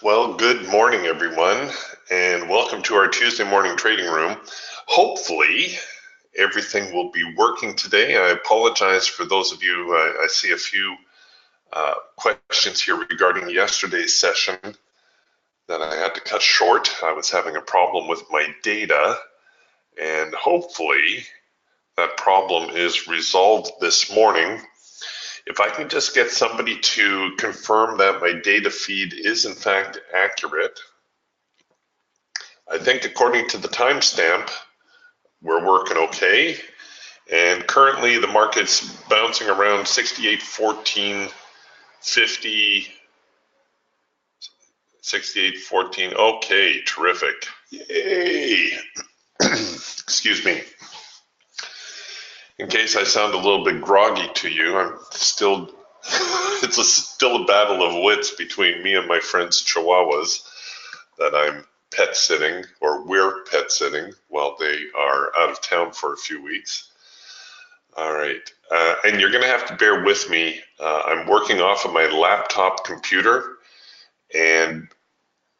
Well, good morning, everyone, and welcome to our Tuesday morning trading room. Hopefully, everything will be working today. I apologize for those of you, I see a few questions here regarding yesterday's session that I had to cut short. I was having a problem with my data, and hopefully that problem is resolved this morning. If I can just get somebody to confirm that my data feed is in fact accurate. I think according to the timestamp, we're working okay. And currently the market's bouncing around 68.14, 50, 68.14. Okay, terrific. Yay. Excuse me. In case I sound a little bit groggy to you, I'm still, still a battle of wits between me and my friends Chihuahuas that I'm pet sitting, or we're pet sitting while they are out of town for a few weeks. All right, and you're gonna have to bear with me. I'm working off of my laptop computer, and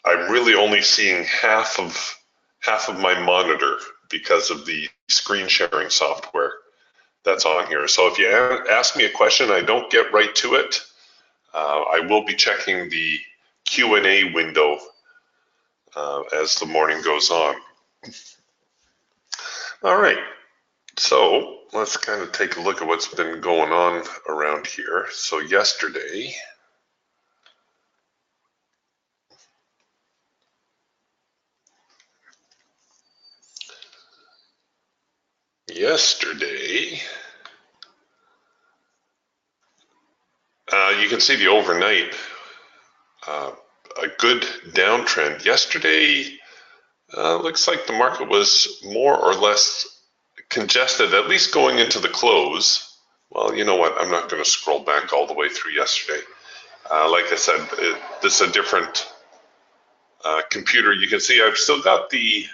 I'm really only seeing half of my monitor because of the screen sharing software that's on here. So if you ask me a question, I don't get right to it. I will be checking the Q&A window as the morning goes on. All right, so let's kind of take a look at what's been going on around here. So yesterday, you can see the overnight, a good downtrend. Yesterday, looks like the market was more or less congested, at least going into the close. Well, you know what? I'm not going to scroll back all the way through yesterday. Like I said, this is a different computer. You can see I've still got the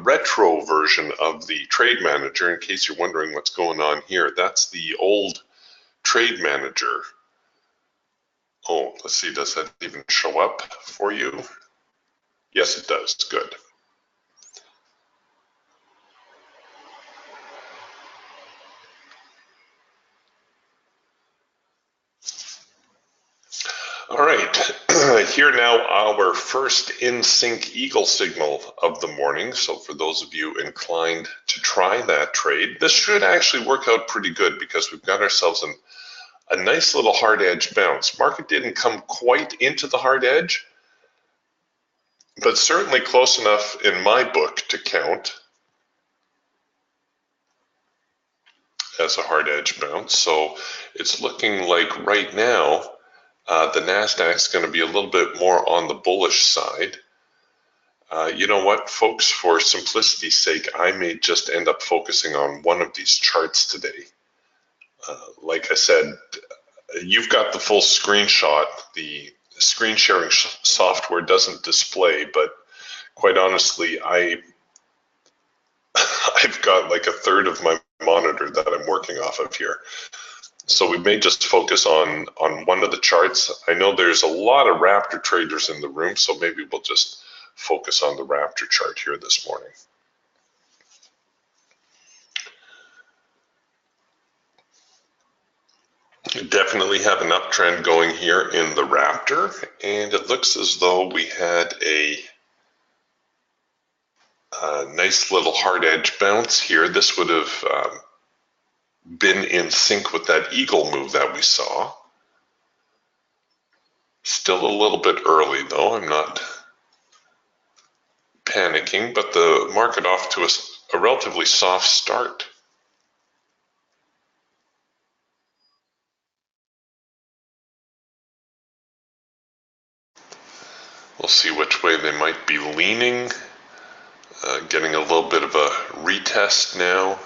retro version of the Trade Manager, in case you're wondering what's going on here. That's the old Trade Manager. Oh, let's see, does that even show up for you? Yes, it does. Good. All right, here now our first in-sync eagle signal of the morning. So for those of you inclined to try that trade, this should actually work out pretty good because we've got ourselves a nice little hard edge bounce. Market didn't come quite into the hard edge, but certainly close enough in my book to count as a hard edge bounce. So it's looking like right now, the NASDAQ's going to be a little bit more on the bullish side. You know what, folks, for simplicity's sake, I may just end up focusing on one of these charts today. Like I said, you've got the full screenshot. The screen sharing software doesn't display, but quite honestly, I've got like a third of my monitor that I'm working off of here. So we may just focus on one of the charts. I know there's a lot of Raptor traders in the room, so maybe we'll just focus on the Raptor chart here this morning. Definitely have an uptrend going here in the Raptor, and it looks as though we had a nice little hard edge bounce here. This would have been in sync with that eagle move that we saw. Still a little bit early though, I'm not panicking, but the market off to a relatively soft start. We'll see which way they might be leaning. Getting a little bit of a retest now.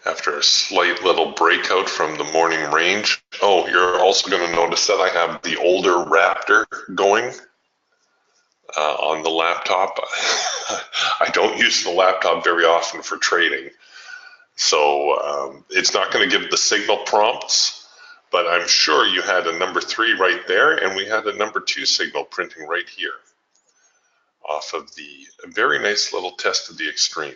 After a slight little breakout from the morning range. Oh, you're also going to notice that I have the older Raptor going on the laptop. I don't use the laptop very often for trading, so it's not going to give the signal prompts, but I'm sure you had a number 3 right there, and we had a number 2 signal printing right here off of the very nice little test of the extreme.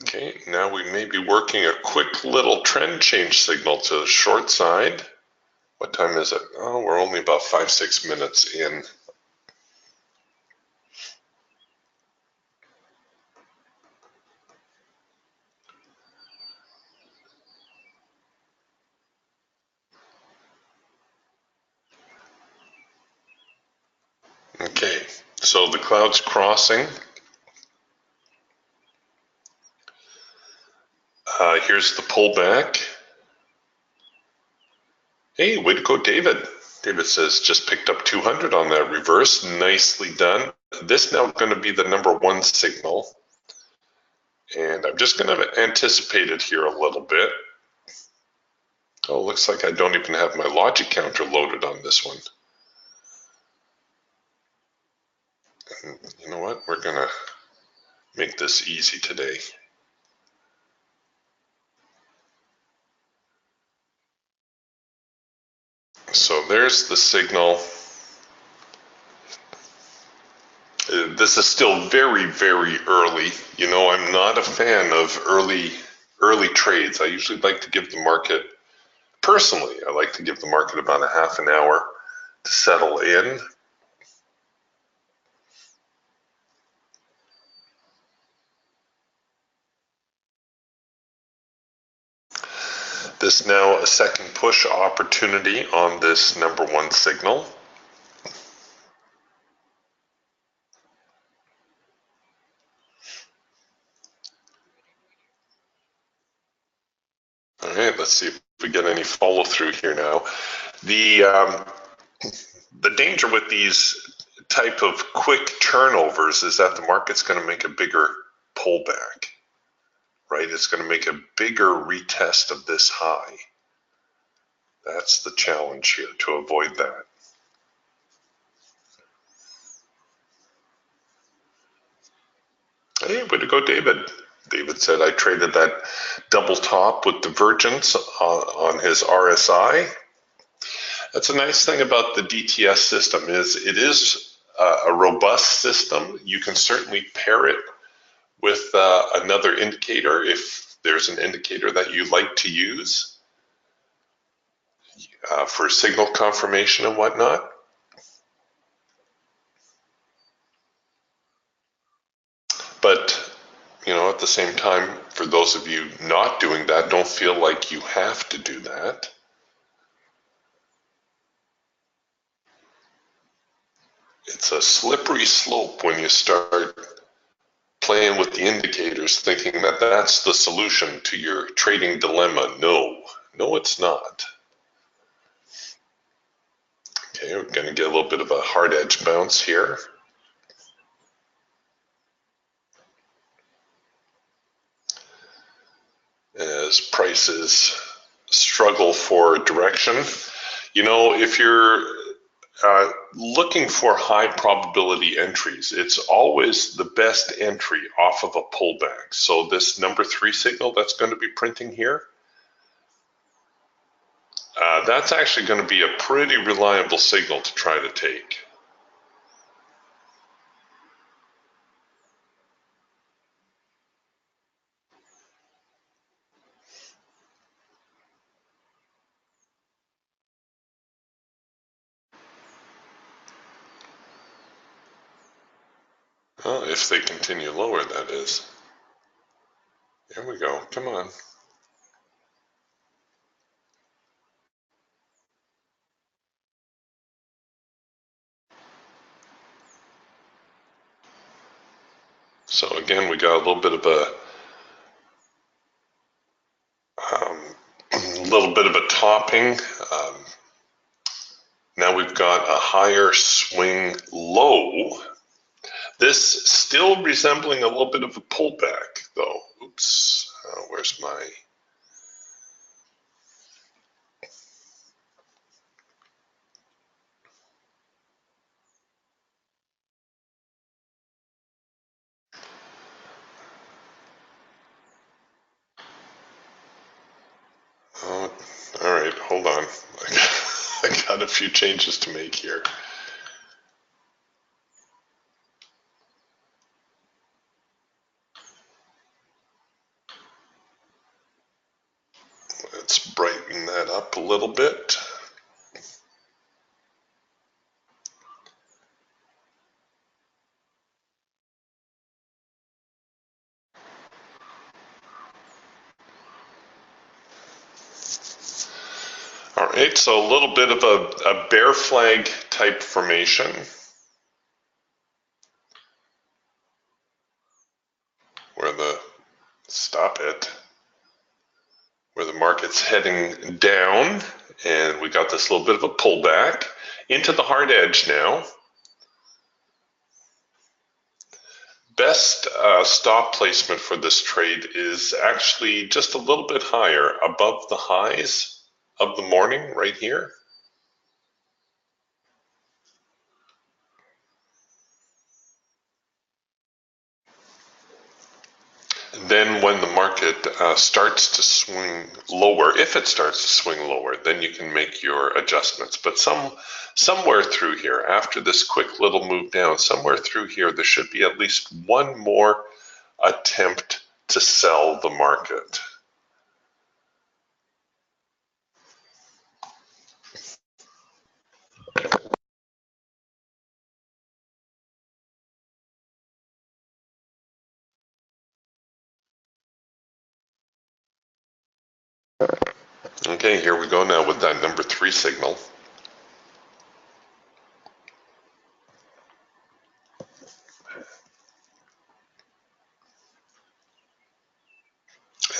Okay, now we may be working a quick little trend change signal to the short side. What time is it? Oh, we're only about 5-6 minutes in. Okay, so the cloud's crossing. Here's the pullback. Hey, way to go, David. David says just picked up 200 on that reverse. Nicely done. This now going to be the number 1 signal. And I'm just going to anticipate it here a little bit. Oh, looks like I don't even have my logic counter loaded on this one. And you know what? We're going to make this easy today. So there's the signal. This is still very, very early. You know, I'm not a fan of early trades. I usually like to give the market, personally, I like to give the market about a half an hour to settle in. This now a second push opportunity on this number 1 signal. All right, let's see if we get any follow through here now. The danger with these type of quick turnovers is that the market's going to make a bigger pullback, right? It's going to make a bigger retest of this high. That's the challenge here, to avoid that. Hey, way to go, David. David said I traded that double top with divergence on his RSI. That's a nice thing about the DTS system is it is a robust system. You can certainly pair it with another indicator if there's an indicator that you like to use for signal confirmation and whatnot. But, you know, at the same time, for those of you not doing that, don't feel like you have to do that. It's a slippery slope when you start playing with the indicators thinking that that's the solution to your trading dilemma. No, it's not. Okay, we're going to get a little bit of a hard edge bounce here. As prices struggle for direction. You know, if you're looking for high probability entries, it's always the best entry off of a pullback. So this number 3 signal that's going to be printing here, that's actually going to be a pretty reliable signal to try to take. Well, if they continue lower, that is. Here we go. Come on. So again, we got a little bit of a topping. Now we've got a higher swing low. This still resembling a little bit of a pullback, though. Oops, where's my... I got a few changes to make here. Let's brighten that up a little bit. All right, so a little bit of a bear flag type formation. Where the market's heading down, and we got this little bit of a pullback into the hard edge now. Best stop placement for this trade is actually just a little bit higher, above the highs of the morning right here. Then when the market starts to swing lower, if it starts to swing lower, then you can make your adjustments. But somewhere through here, after this quick little move down, somewhere through here, there should be at least one more attempt to sell the market. Okay, here we go now with that number 3 signal.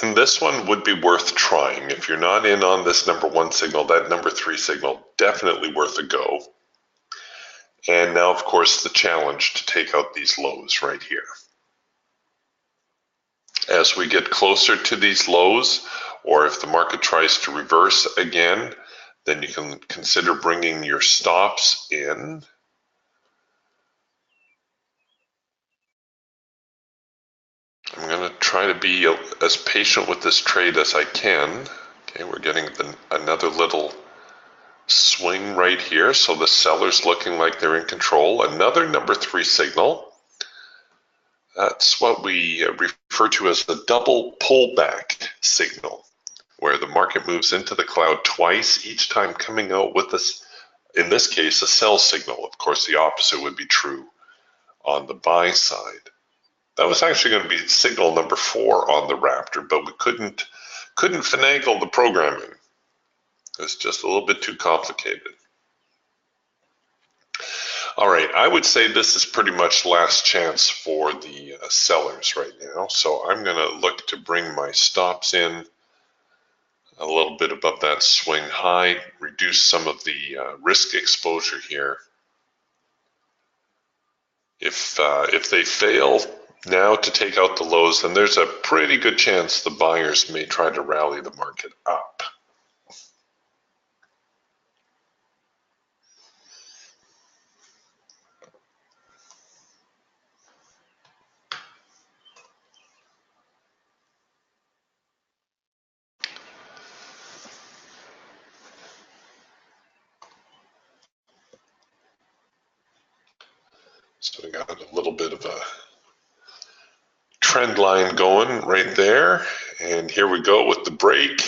And this one would be worth trying. If you're not in on this number 1 signal, that number 3 signal, definitely worth a go. And now, of course, the challenge to take out these lows right here. As we get closer to these lows, or if the market tries to reverse again, then you can consider bringing your stops in. I'm going to try to be as patient with this trade as I can. Okay, we're getting another little swing right here, so the seller's looking like they're in control. Another number 3 signal. That's what we refer to as the double pullback signal, where the market moves into the cloud twice, each time coming out with this, in this case, a sell signal. Of course, the opposite would be true on the buy side. That was actually going to be signal number 4 on the Raptor, but we couldn't finagle the programming. It's just a little bit too complicated. All right, I would say this is pretty much last chance for the sellers right now. So I'm going to look to bring my stops in a little bit above that swing high, reduce some of the risk exposure here. If they fail now to take out the lows, then there's a pretty good chance the buyers may try to rally the market up. So we got a little bit of a trend line going right there. And here we go with the break.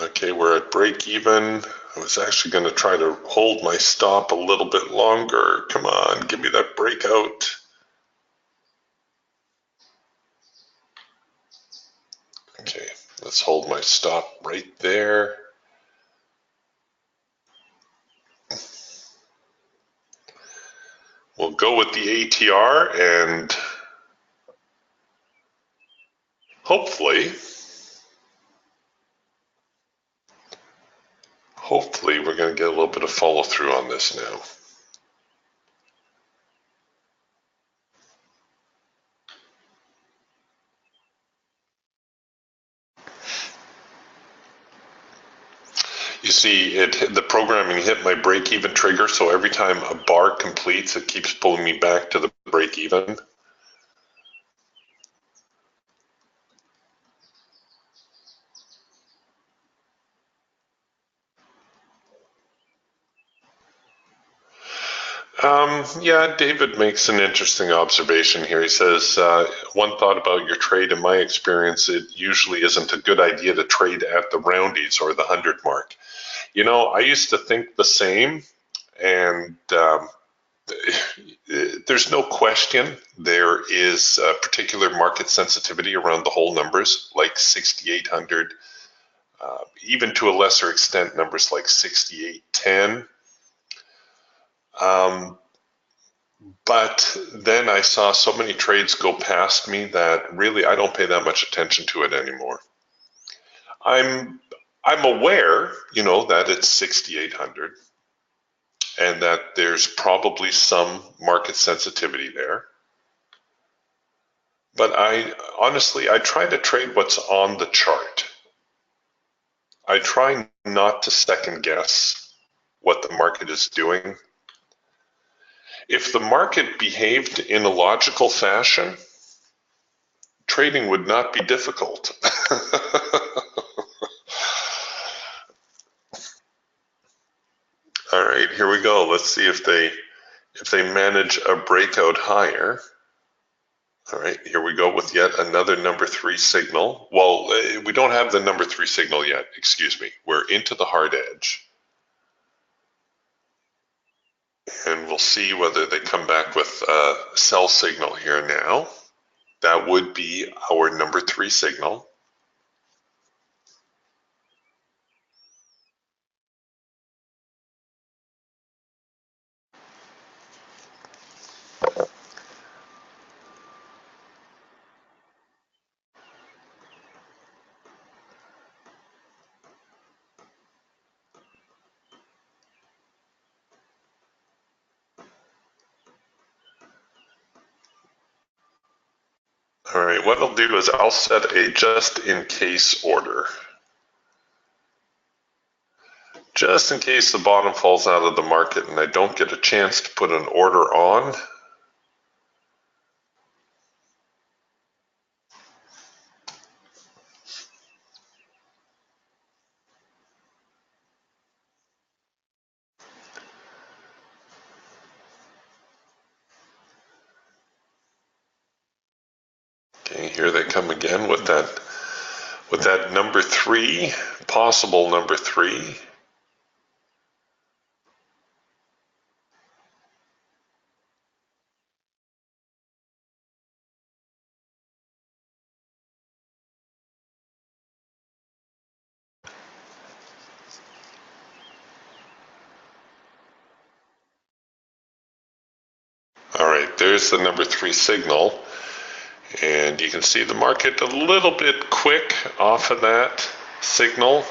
Okay, we're at break even. I was actually going to try to hold my stop a little bit longer. Come on, give me that breakout. Okay, let's hold my stop right there. We'll go with the ATR and hopefully we're going to get a little bit of follow through on this now. You see, the programming hit my break-even trigger, so every time a bar completes, it keeps pulling me back to the break-even. Yeah, David makes an interesting observation here. He says, one thought about your trade, in my experience, it usually isn't a good idea to trade at the roundies or the 100 mark. You know, I used to think the same, and there's no question there is a particular market sensitivity around the whole numbers, like 6,800, even to a lesser extent, numbers like 6,810. But then I saw so many trades go past me that really I don't pay that much attention to it anymore. I'm aware, you know, that it's 6,800 and that there's probably some market sensitivity there. But I honestly try to trade what's on the chart. I try not to second guess what the market is doing. If the market behaved in a logical fashion, trading would not be difficult. All right, here we go. Let's see if they manage a breakout higher. All right, here we go with yet another number 3 signal. Well, we don't have the number 3 signal yet, excuse me. We're into the hard edge. And we'll see whether they come back with a sell signal here now. That would be our number 3 signal. All right, what I'll do is I'll set a just in case order. Just in case the bottom falls out of the market and I don't get a chance to put an order on. Okay, here they come again with that number 3, possible number 3. All right, there's the number 3 signal. And you can see the market a little bit quick off of that signal.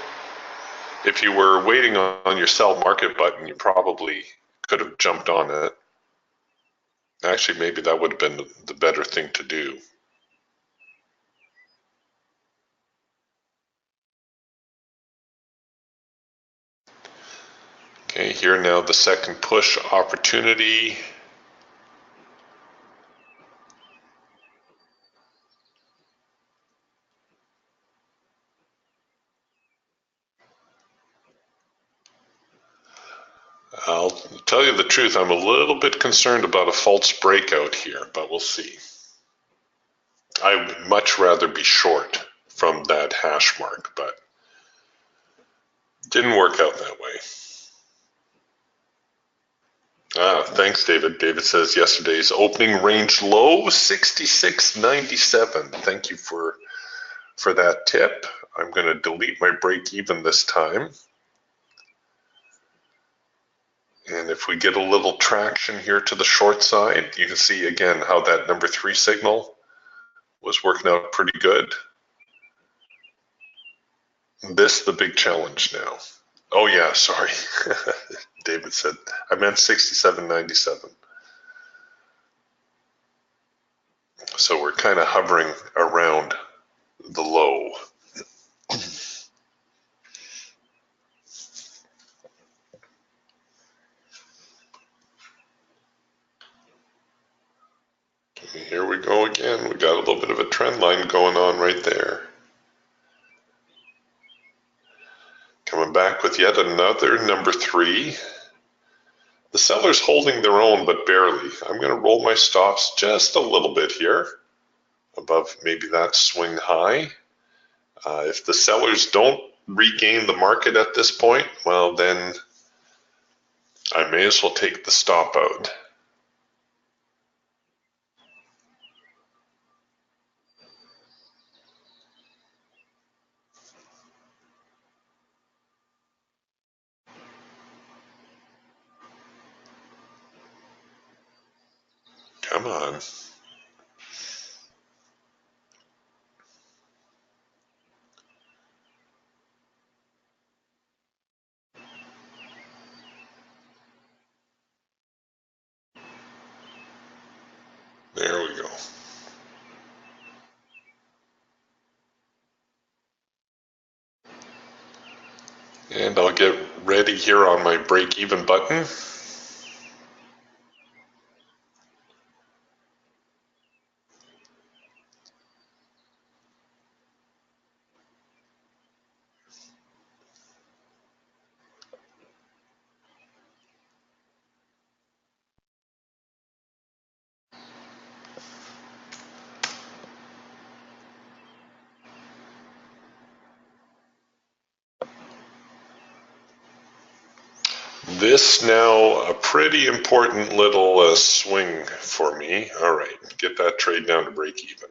If you were waiting on your sell market button, you probably could have jumped on it. Actually, maybe that would have been the better thing to do. Okay, here now the second push opportunity. I'll tell you the truth, I'm a little bit concerned about a false breakout here, but we'll see. I would much rather be short from that hash mark, but didn't work out that way. Thanks, David. David says yesterday's opening range low, 66.97. Thank you for that tip. I'm going to delete my break even this time. And if we get a little traction here to the short side, you can see again how that number 3 signal was working out pretty good. This the big challenge now. Oh yeah, sorry. David said, I meant 67.97. So we're kind of hovering around the low. Okay, here we go again. We got a little bit of a trend line going on right there. Coming back with yet another number 3. The seller's holding their own, but barely. I'm going to roll my stops just a little bit here, above maybe that swing high. If the sellers don't regain the market at this point, well, then I may as well take the stop out. Come on. There we go. And I'll get ready here on my break even button. This now a pretty important little swing for me. All right, get that trade down to break even.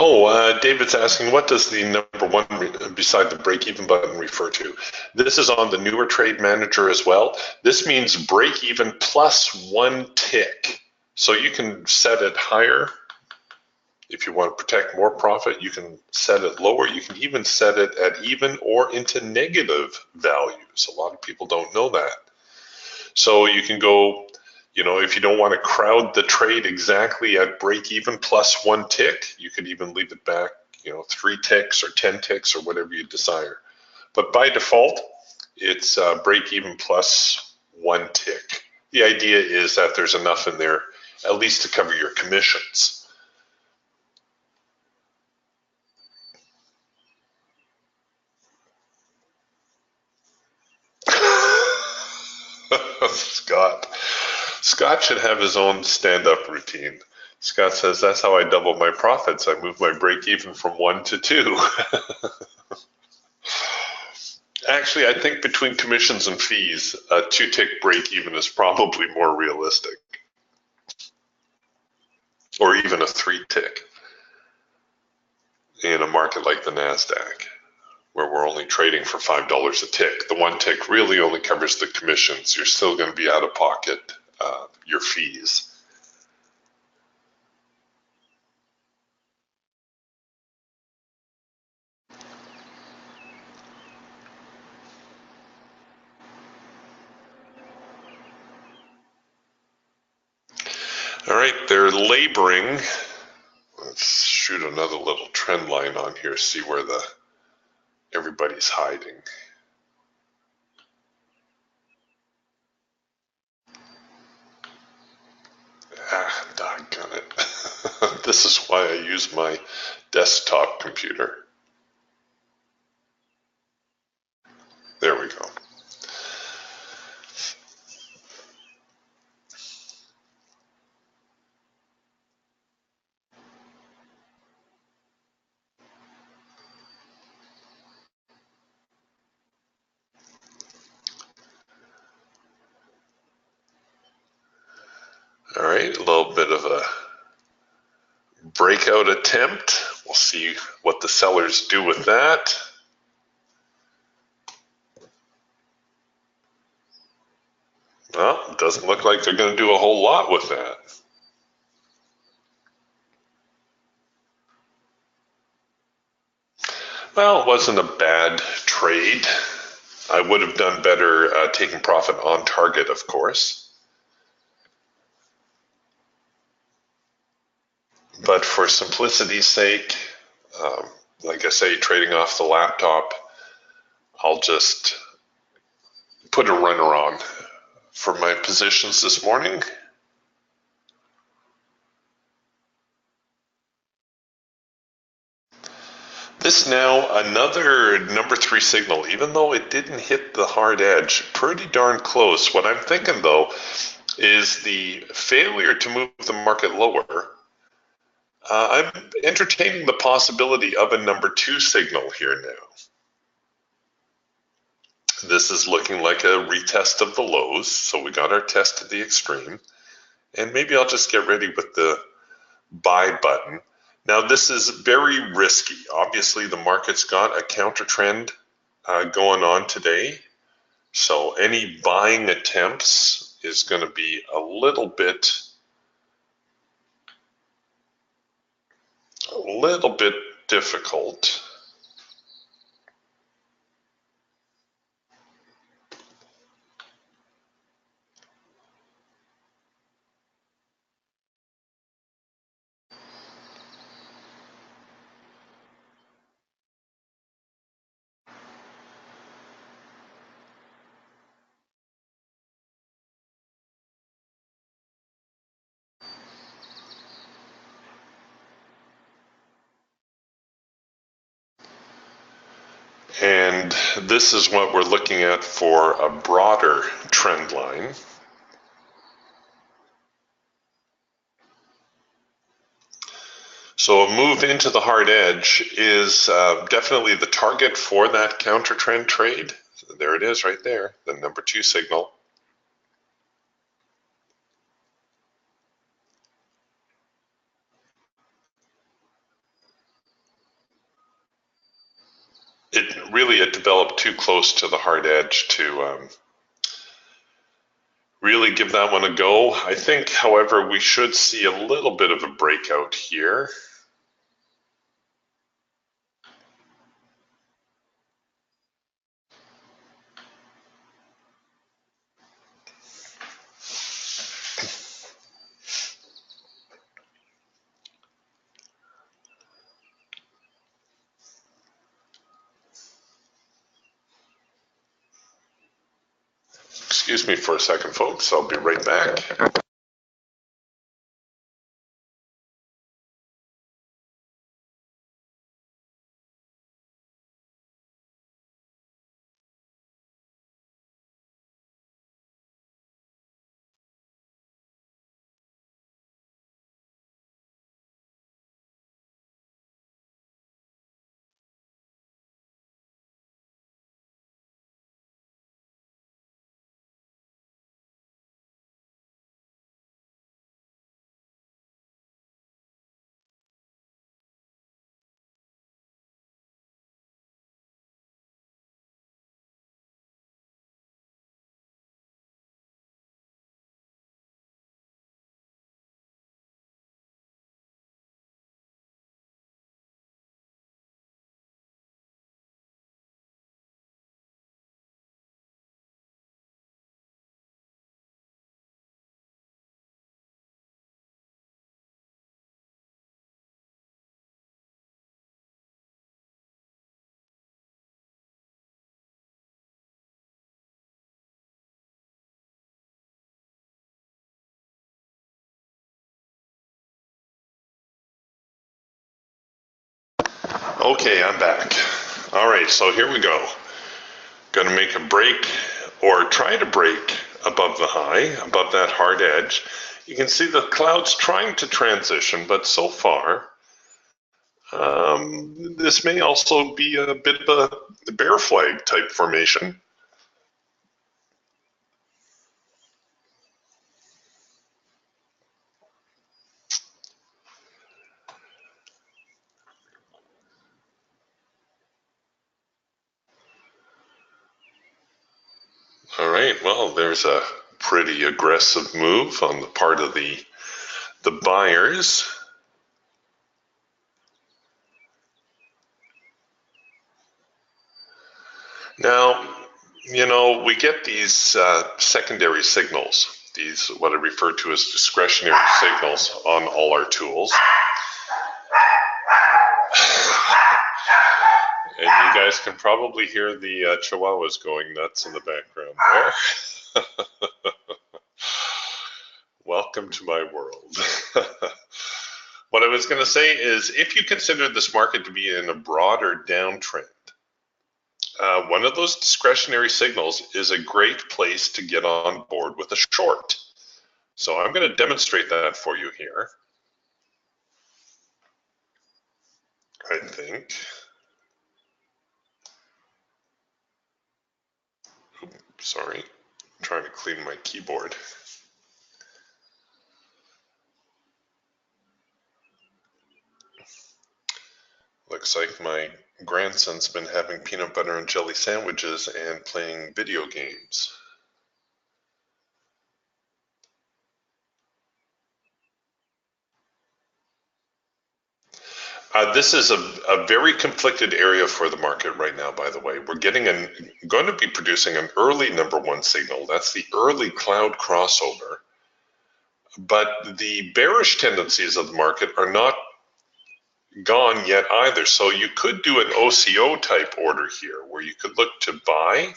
Oh, David's asking, what does the number one beside the break-even button refer to? This is on the newer trade manager as well. This means break-even plus one tick. So you can set it higher. If you want to protect more profit, you can set it lower. You can even set it at even or into negative values. A lot of people don't know that. So you can go, if you don't want to crowd the trade exactly at break even plus one tick, you could even leave it back, 3 ticks or 10 ticks or whatever you desire. But by default, it's break even plus one tick. The idea is that there's enough in there at least to cover your commissions. Scott should have his own stand-up routine. Scott says, that's how I double my profits. I move my break even from 1 to 2. Actually, I think between commissions and fees, a 2-tick break even is probably more realistic. Or even a 3-tick in a market like the NASDAQ, where we're only trading for $5 a tick. The 1 tick really only covers the commissions. You're still going to be out of pocket your fees. All right, they're laboring. Let's shoot another little trend line on here, see where everybody's hiding. Doggone it. This is why I use my desktop computer. There we go. All right, a little bit of a breakout attempt. We'll see what the sellers do with that. Well, it doesn't look like they're going to do a whole lot with that. Well, it wasn't a bad trade. I would have done better taking profit on target, of course. But for simplicity's sake, like I say, trading off the laptop, I'll just put a runner on for my positions this morning. This now another number 3 signal, even though it didn't hit the hard edge, pretty darn close. What I'm thinking though is the failure to move the market lower. I'm entertaining the possibility of a number 2 signal here now. This is looking like a retest of the lows, so we got our test at the extreme. And maybe I'll just get ready with the buy button. Now this is very risky. Obviously the market's got a counter trend going on today. So any buying attempts is going to be a little bit difficult. And this is what we're looking at for a broader trend line. So a move into the hard edge is definitely the target for that counter trend trade. So there it is right there, the number 2 signal. It developed too close to the hard edge to really give that one a go. I think, however, we should see a little bit of a breakout here. Excuse me for a second, folks. I'll be right back. Okay, I'm back. All right, so here we go. Going to make a break or try to break above the high, above that hard edge. You can see the clouds trying to transition, but so far, this may also be a bit of a bear flag type formation. All right, well, there's a pretty aggressive move on the part of the buyers. Now, you know, we get these secondary signals, these what I refer to as discretionary signals on all our tools. And you guys can probably hear the chihuahuas going nuts in the background there. Welcome to my world. What I was going to say is, if you consider this market to be in a broader downtrend, one of those discretionary signals is a great place to get on board with a short. So I'm going to demonstrate that for you here. I think. Oops, sorry, I'm trying to clean my keyboard. Looks like my grandson's been having peanut butter and jelly sandwiches and playing video games. This is a very conflicted area for the market right now, by the way. We're going to be producing an early number one signal. That's the early cloud crossover. But the bearish tendencies of the market are not gone yet either. So you could do an OCO type order here where you could look to buy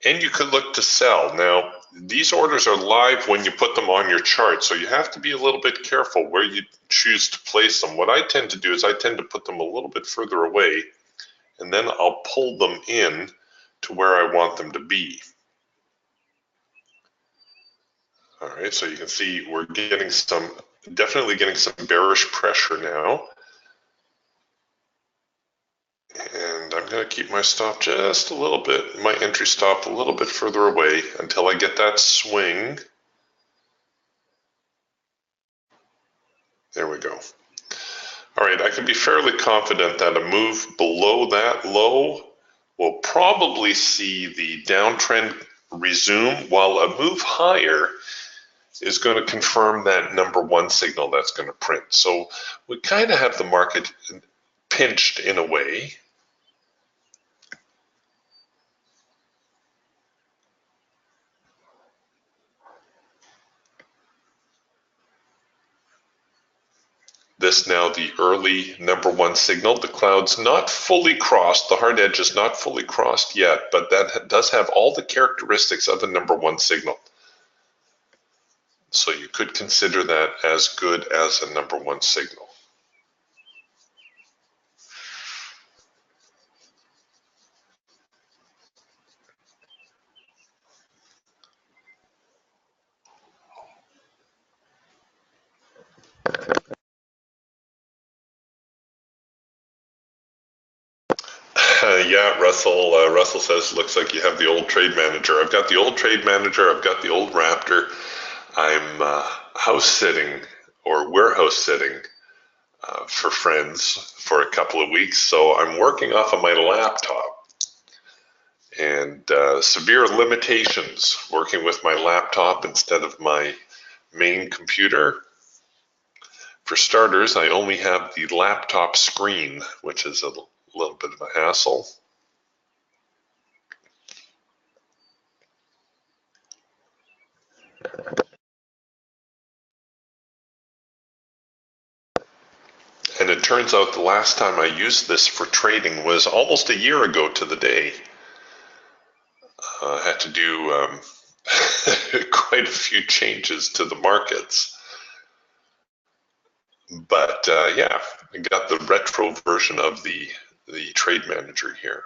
and you could look to sell. Now, these orders are live when you put them on your chart, so you have to be a little bit careful where you choose to place them. What I tend to do is I tend to put them a little bit further away, and then I'll pull them in to where I want them to be. All right, so you can see we're getting definitely getting some bearish pressure now. And I'm going to keep my stop just a little bit, my entry stop a little bit further away until I get that swing. There we go. All right, I can be fairly confident that a move below that low will probably see the downtrend resume, while a move higher is going to confirm that number one signal that's going to print. So we kind of have the market pinched in a way. This now the early number one signal. The cloud's not fully crossed. The hard edge is not fully crossed yet, but that does have all the characteristics of a number one signal. So you could consider that as good as a number one signal. Yeah, Russell. Russell says, looks like you have the old trade manager. I've got the old trade manager. I've got the old Raptor. I'm house sitting or warehouse sitting for friends for a couple of weeks. So I'm working off of my laptop and severe limitations working with my laptop instead of my main computer. For starters, I only have the laptop screen, which is a little bit of a hassle. And it turns out the last time I used this for trading was almost a year ago to the day. I had to do quite a few changes to the markets. But yeah, I got the retro version of the trade manager here.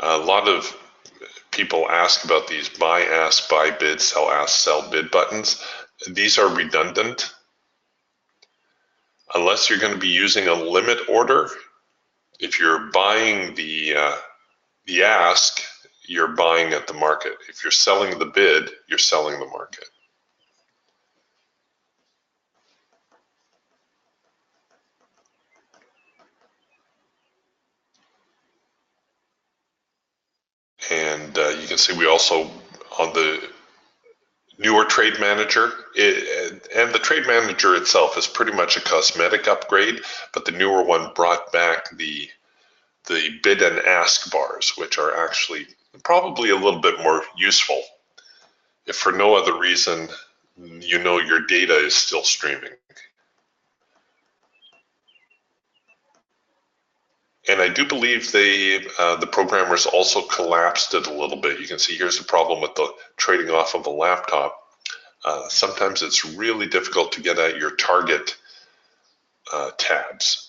A lot of people ask about these buy, ask, buy, bid, sell, ask, sell, bid buttons. These are redundant. Unless you're going to be using a limit order, if you're buying the ask, you're buying at the market. If you're selling the bid, you're selling the market. And you can see we also, on the newer trade manager, and the trade manager itself is pretty much a cosmetic upgrade, but the newer one brought back the bid and ask bars, which are actually probably a little bit more useful if for no other reason, you know your data is still streaming. And I do believe the programmers also collapsed it a little bit. You can see here's the problem with the trading off of a laptop. Sometimes it's really difficult to get at your target tabs.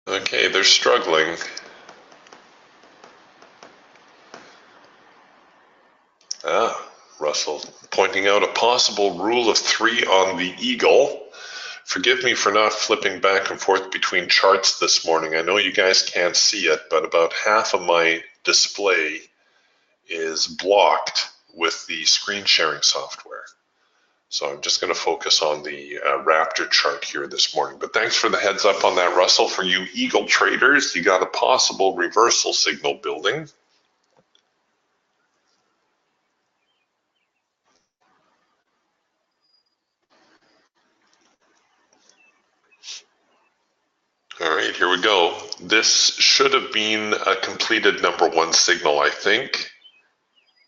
Okay, they're struggling. Russell pointing out a possible rule of 3 on the eagle. Forgive me for not flipping back and forth between charts this morning. I know you guys can't see it, but about half of my display is blocked with the screen sharing software. So I'm just going to focus on the Raptor chart here this morning. But thanks for the heads up on that, Russell. For you eagle traders, you got a possible reversal signal building. All right, here we go. This should have been a completed number 1 signal, I think.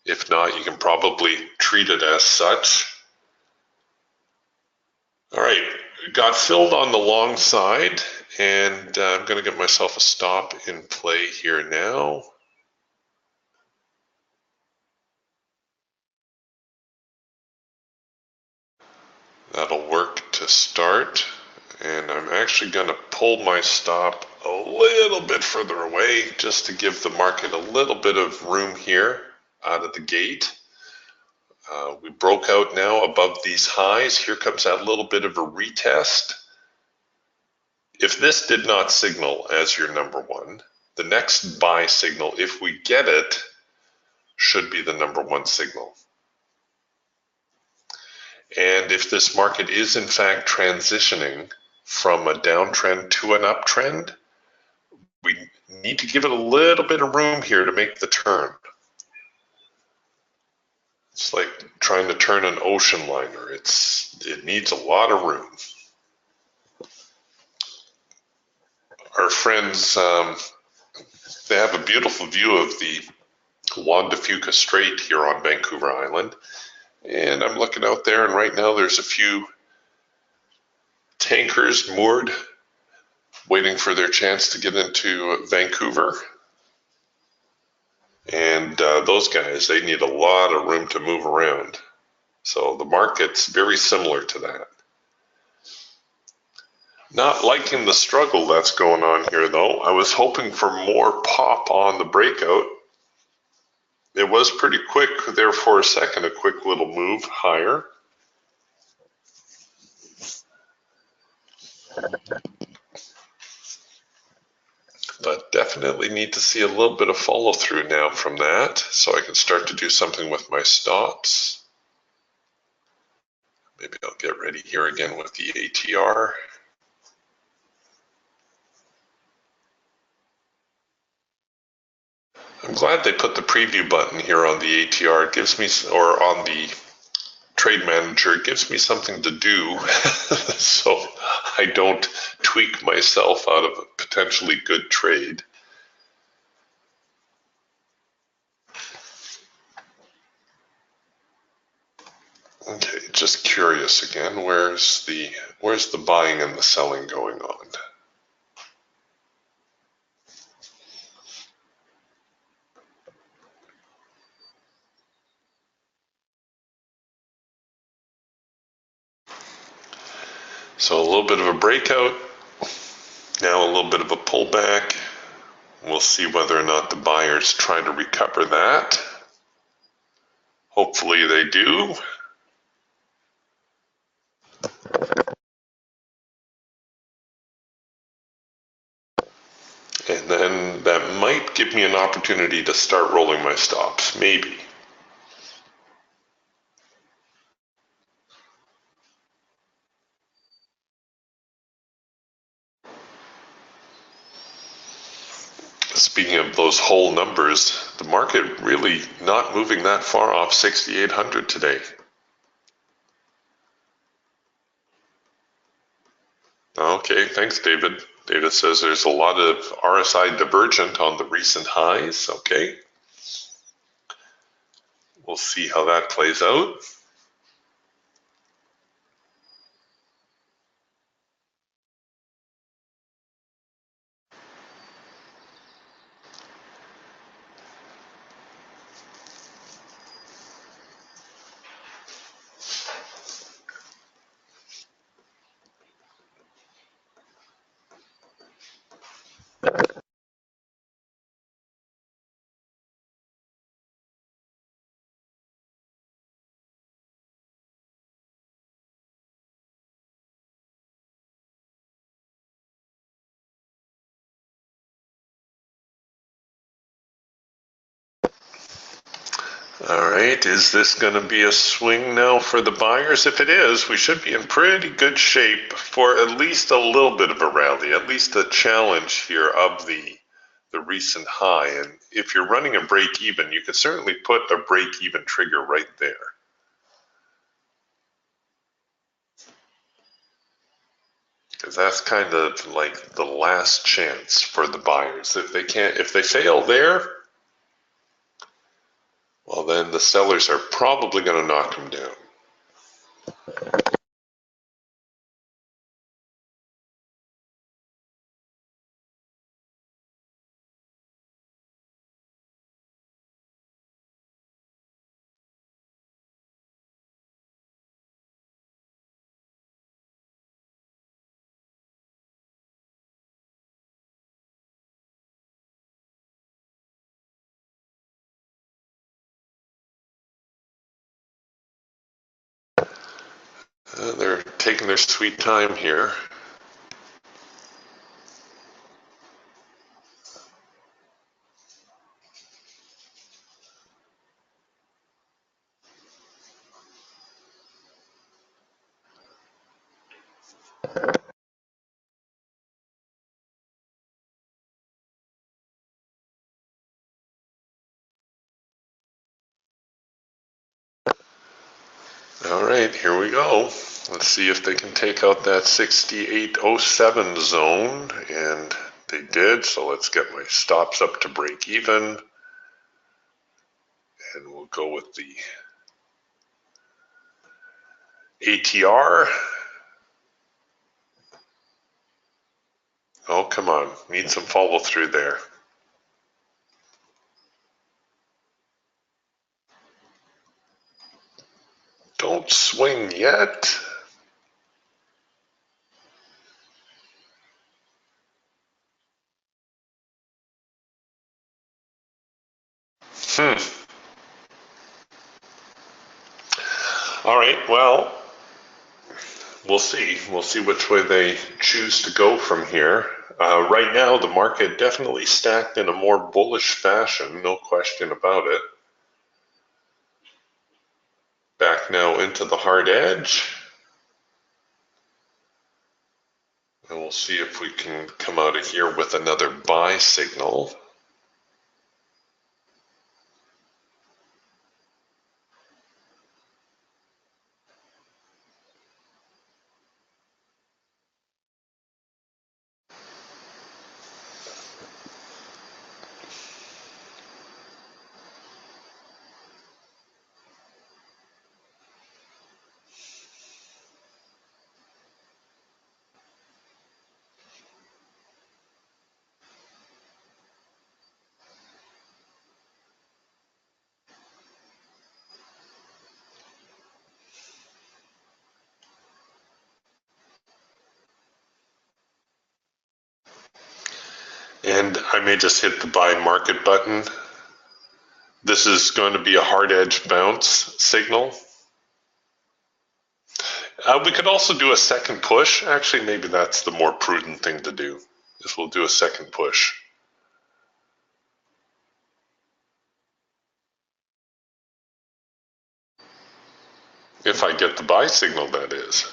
If not, you can probably treat it as such. All right, got filled on the long side, and I'm going to get myself a stop in play here now. That'll work to start. And I'm actually going to pull my stop a little bit further away just to give the market a little bit of room here out of the gate. We broke out now above these highs. Here comes that little bit of a retest. If this did not signal as your number 1, the next buy signal, if we get it, should be the number 1 signal. And if this market is in fact transitioning from a downtrend to an uptrend, we need to give it a little bit of room here to make the turn. It's like trying to turn an ocean liner. It needs a lot of room. Our friends, they have a beautiful view of the Juan de Fuca Strait here on Vancouver Island. And I'm looking out there, and right now there's a few tankers moored, waiting for their chance to get into Vancouver. And those guys, they need a lot of room to move around. So the market's very similar to that. Not liking the struggle that's going on here, though. I was hoping for more pop on the breakout. It was pretty quick there for a second, a quick little move higher. But definitely need to see a little bit of follow through now from that so I can start to do something with my stops. Maybe I'll get ready here again with the ATR. I'm glad they put the preview button here on the ATR. It gives me, or on the trade manager, it gives me something to do so I don't tweak myself out of a potentially good trade. Okay, just curious again, where's the buying and the selling going on? So a little bit of a breakout, now a little bit of a pullback. We'll see whether or not the buyers try to recover that. Hopefully they do. And then that might give me an opportunity to start rolling my stops, maybe. Speaking of those whole numbers, the market really not moving that far off 6,800 today. Okay, thanks, David. David says there's a lot of RSI divergent on the recent highs. Okay, we'll see how that plays out. All right, is this going to be a swing now for the buyers? If it is, we should be in pretty good shape for at least a little bit of a rally, at least a challenge here of the recent high. And if you're running a break even, you could certainly put a break even trigger right there. Because that's kind of like the last chance for the buyers. If they fail there, well, then the sellers are probably going to knock them down. They're taking their sweet time here. All right, here we go. Let's see if they can take out that 68.07 zone, and they did. So let's get my stops up to break even, and we'll go with the ATR. Oh, come on, need some follow through there. Don't swing yet. All right, well, we'll see. We'll see which way they choose to go from here. Right now, the market definitely stacked in a more bullish fashion, no question about it. Back now into the hard edge. And we'll see if we can come out of here with another buy signal. And I may just hit the buy market button. This is going to be a hard edge bounce signal. We could also do a second push. Actually, maybe that's the more prudent thing to do, is we'll do a second push. If I get the buy signal, that is.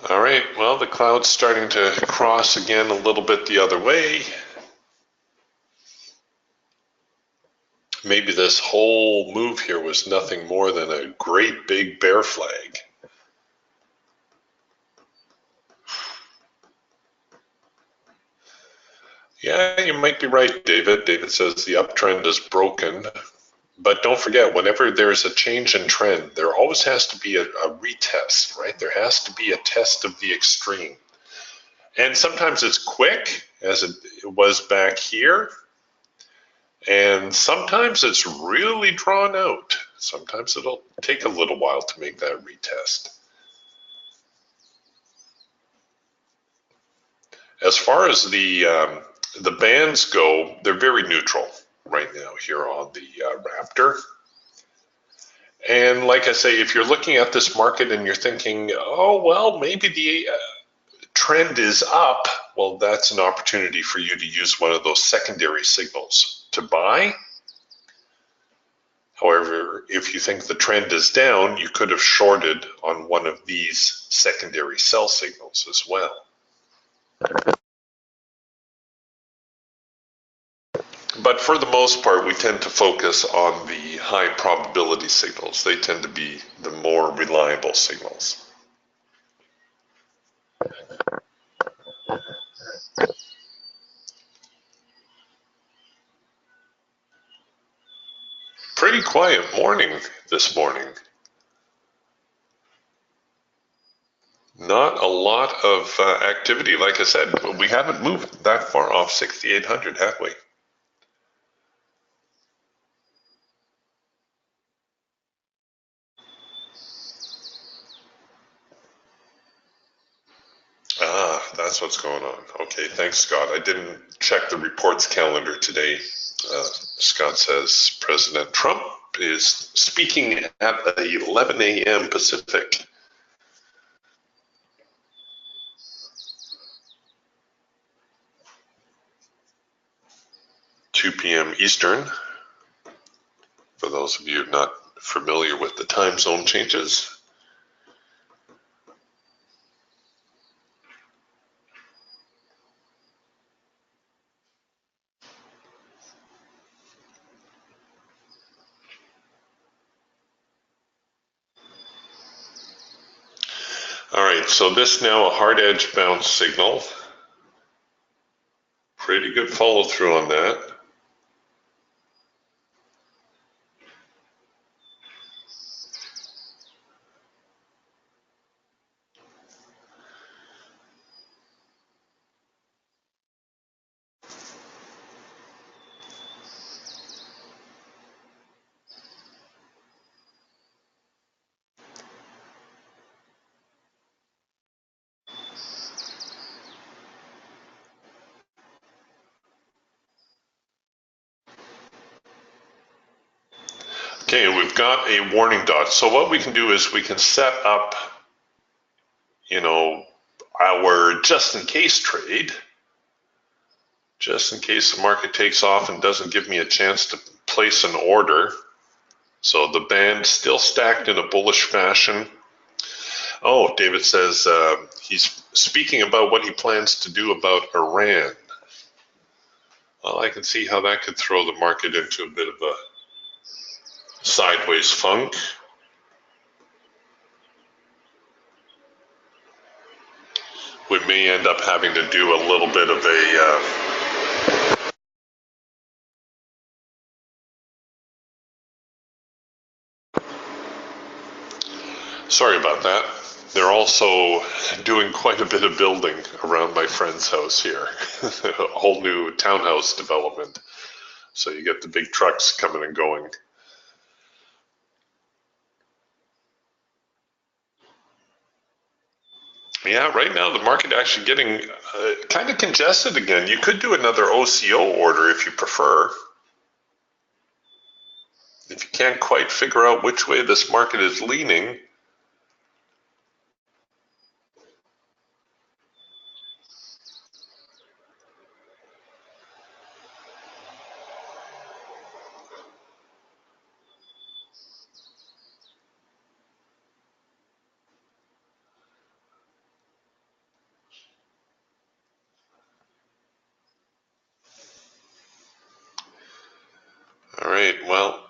All right, well, the cloud's starting to cross again a little bit the other way. Maybe this whole move here was nothing more than a great big bear flag. Yeah, you might be right, David. David says the uptrend is broken. But don't forget, whenever there's a change in trend, there always has to be a retest, right? There has to be a test of the extreme. And sometimes it's quick, as it was back here. And sometimes it's really drawn out. Sometimes it'll take a little while to make that retest. As far as the bands go, they're very neutral right now here on the Raptor. And like I say, if you're looking at this market and you're thinking, oh, well, maybe the trend is up, well, that's an opportunity for you to use one of those secondary signals to buy. However, if you think the trend is down, you could have shorted on one of these secondary sell signals as well. But for the most part, we tend to focus on the high probability signals. They tend to be the more reliable signals. Pretty quiet morning this morning. Not a lot of activity. Like I said, we haven't moved that far off 6,800, have we? Ah, that's what's going on. Okay, thanks, Scott. I didn't check the reports calendar today. Scott says President Trump is speaking at 11 a.m. Pacific. 2 p.m. Eastern, for those of you not familiar with the time zone changes. All right, so this now a hard edge bounce signal. Pretty good follow through on that. Okay, we've got a warning dot. So what we can do is we can set up, our just in case trade, just in case the market takes off and doesn't give me a chance to place an order. So the band still stacked in a bullish fashion. Oh, David says he's speaking about what he plans to do about Iran. Well, I can see how that could throw the market into a bit of a sideways funk. We may end up having to do a little bit of a sorry about that. They're also doing quite a bit of building around my friend's house here. A whole new townhouse development. So you get the big trucks coming and going. Yeah, right now the market actually getting kind of congested again. You could do another OCO order if you prefer. If you can't quite figure out which way this market is leaning, right, well,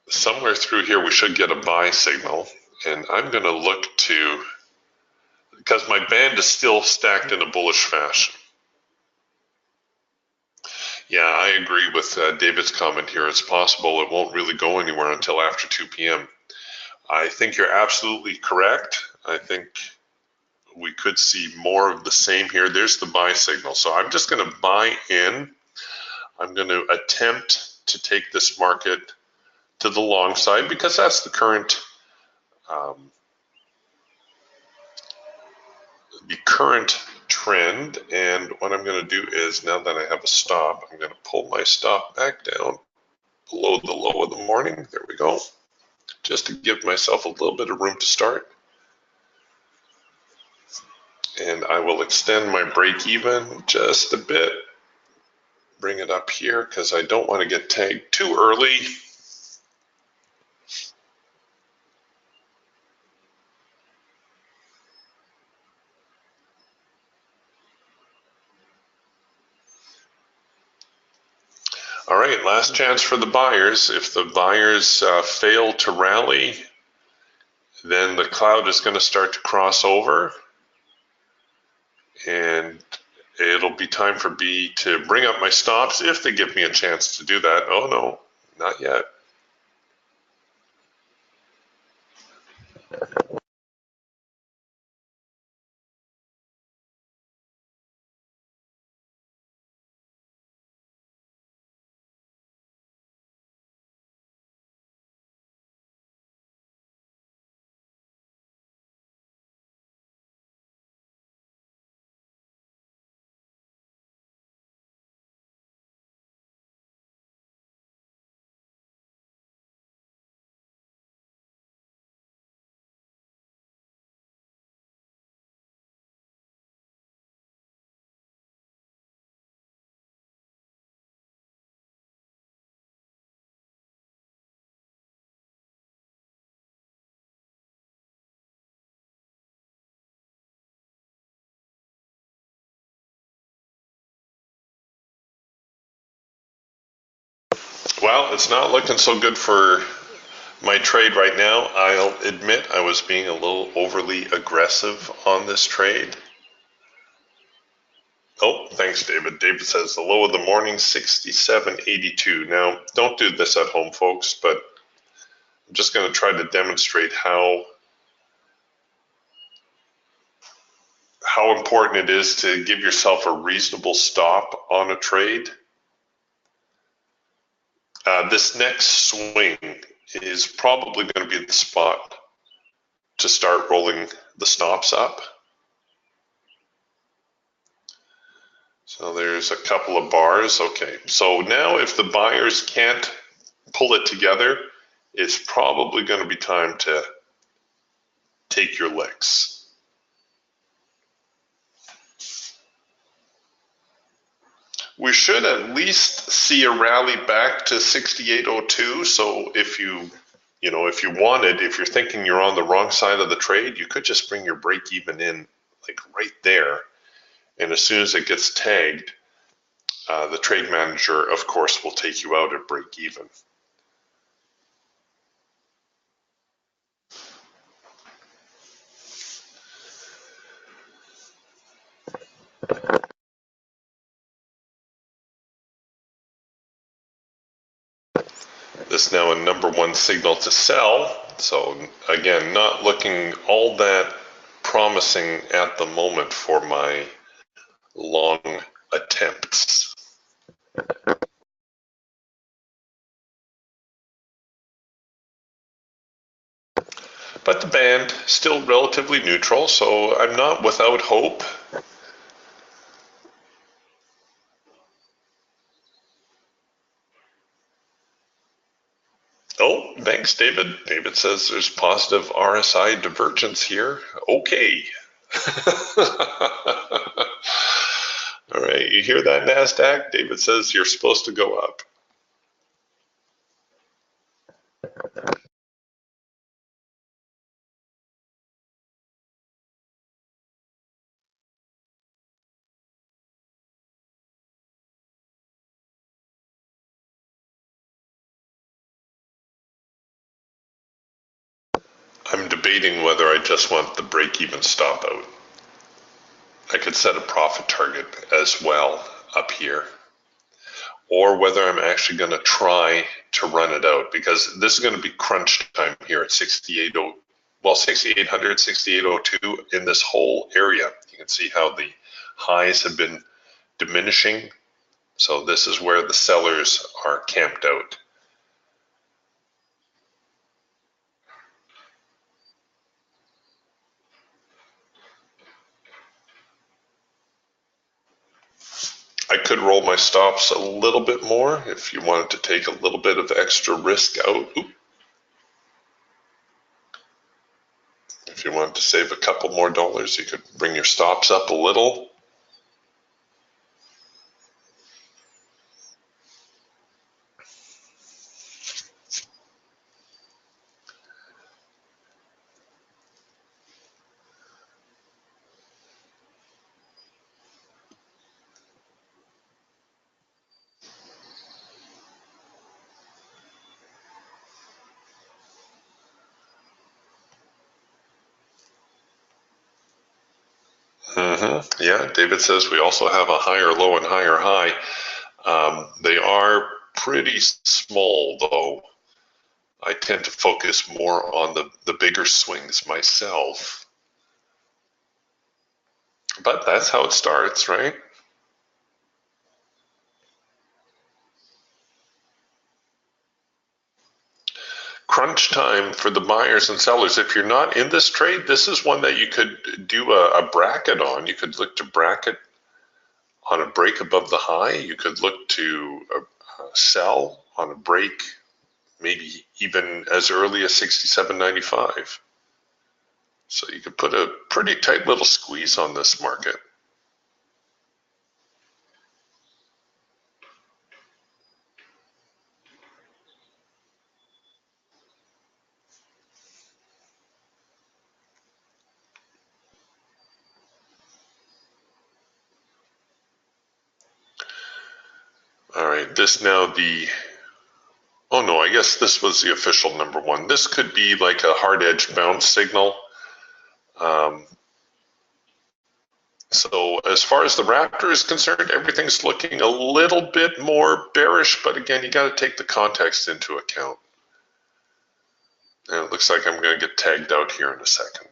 somewhere through here we should get a buy signal, and I'm going to look to, because my band is still stacked in a bullish fashion. Yeah, I agree with David's comment here. It's possible it won't really go anywhere until after 2 p.m. I think you're absolutely correct. I think we could see more of the same here. There's the buy signal. So I'm just going to buy in. I'm going to attempt to take this market to the long side because that's the current trend. And what I'm going to do is, now that I have a stop, I'm going to pull my stop back down below the low of the morning. There we go. Just to give myself a little bit of room to start. And I will extend my break even just a bit. Bring it up here because I don't want to get tagged too early. All right, last chance for the buyers. If the buyers fail to rally, then the cloud is going to start to cross over, and it'll be time for B to bring up my stops if they give me a chance to do that. Oh no, not yet. Well, it's not looking so good for my trade right now. I'll admit I was being a little overly aggressive on this trade. Oh, thanks, David. David says the low of the morning, 67.82. Now, don't do this at home, folks, but I'm just going to try to demonstrate how important it is to give yourself a reasonable stop on a trade. This next swing is probably going to be the spot to start rolling the stops up. So there's a couple of bars. Okay, so now if the buyers can't pull it together, it's probably going to be time to take your licks. We should at least see a rally back to 68.02. So if you wanted, if you're thinking you're on the wrong side of the trade, you could just bring your break even in like right there. And as soon as it gets tagged, the trade manager, of course, will take you out at break even. This is now a number one signal to sell. So again, not looking all that promising at the moment for my long attempts. But the band still relatively neutral, so I'm not without hope. Oh, thanks, David. David says there's positive RSI divergence here. Okay. All right, you hear that, NASDAQ? David says you're supposed to go up. debating whether I just want the break-even stop out. I could set a profit target as well up here, or whether I'm actually going to try to run it out, because this is going to be crunch time here at 6,800, 6,802 in this whole area. You can see how the highs have been diminishing. So this is where the sellers are camped out. I could roll my stops a little bit more if you wanted to take a little bit of extra risk out. If you wanted to save a couple more dollars, you could bring your stops up a little. Yeah, David says we also have a higher low and higher high. They are pretty small, though. I tend to focus more on the bigger swings myself. But that's how it starts, right? Crunch time for the buyers and sellers. If you're not in this trade, this is one that you could do a bracket on. You could look to bracket on a break above the high. You could look to sell on a break, maybe even as early as 67.95. So you could put a pretty tight little squeeze on this market. All right, this now oh no, I guess this was the official number one. This could be like a hard edge bounce signal. So as far as the Raptor is concerned, everything's looking a little bit more bearish, but again, you got to take the context into account. And it looks like I'm going to get tagged out here in a second.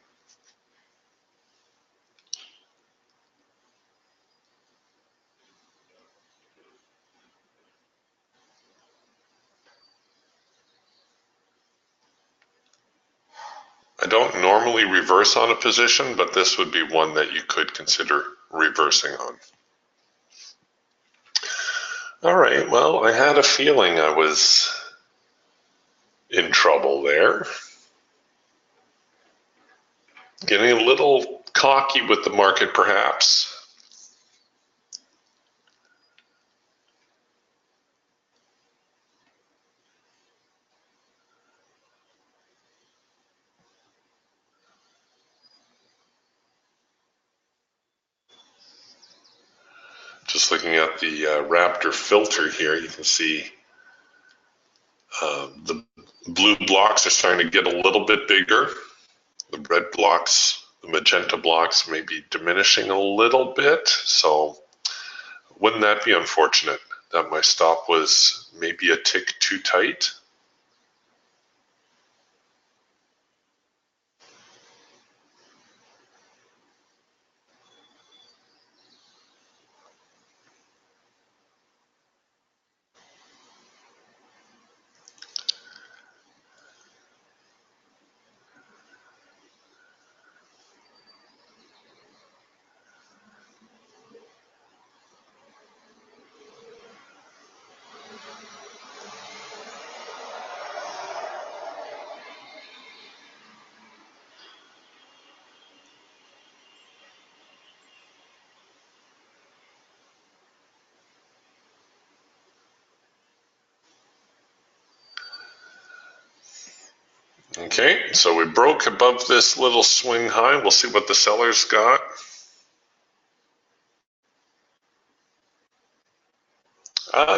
I don't normally reverse on a position, but this would be one that you could consider reversing on. All right, well, I had a feeling I was in trouble there. Getting a little cocky with the market, perhaps. Just looking at the Raptor filter here, you can see the blue blocks are starting to get a little bit bigger. The red blocks, the magenta blocks may be diminishing a little bit. So wouldn't that be unfortunate that my stop was maybe a tick too tight? Okay, so we broke above this little swing high. We'll see what the sellers got.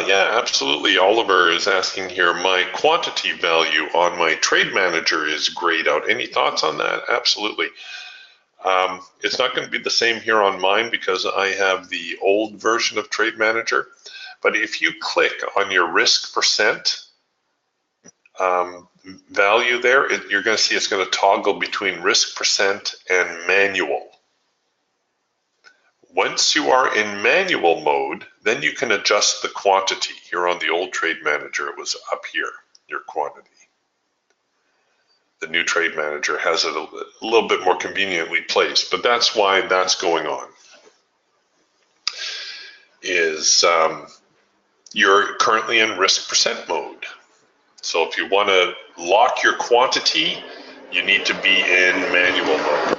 Yeah, absolutely. Oliver is asking here, my quantity value on my trade manager is grayed out. Any thoughts on that? Absolutely. It's not going to be the same here on mine because I have the old version of Trade Manager. But if you click on your risk percent value there, you're going to see it's going to toggle between risk percent and manual. Once you are in manual mode, then you can adjust the quantity. Here on the old Trade Manager, it was up here, your quantity. The new Trade Manager has it a little bit more conveniently placed, but that's why that's going on. You're currently in risk percent mode. So if you want to lock your quantity, you need to be in manual mode.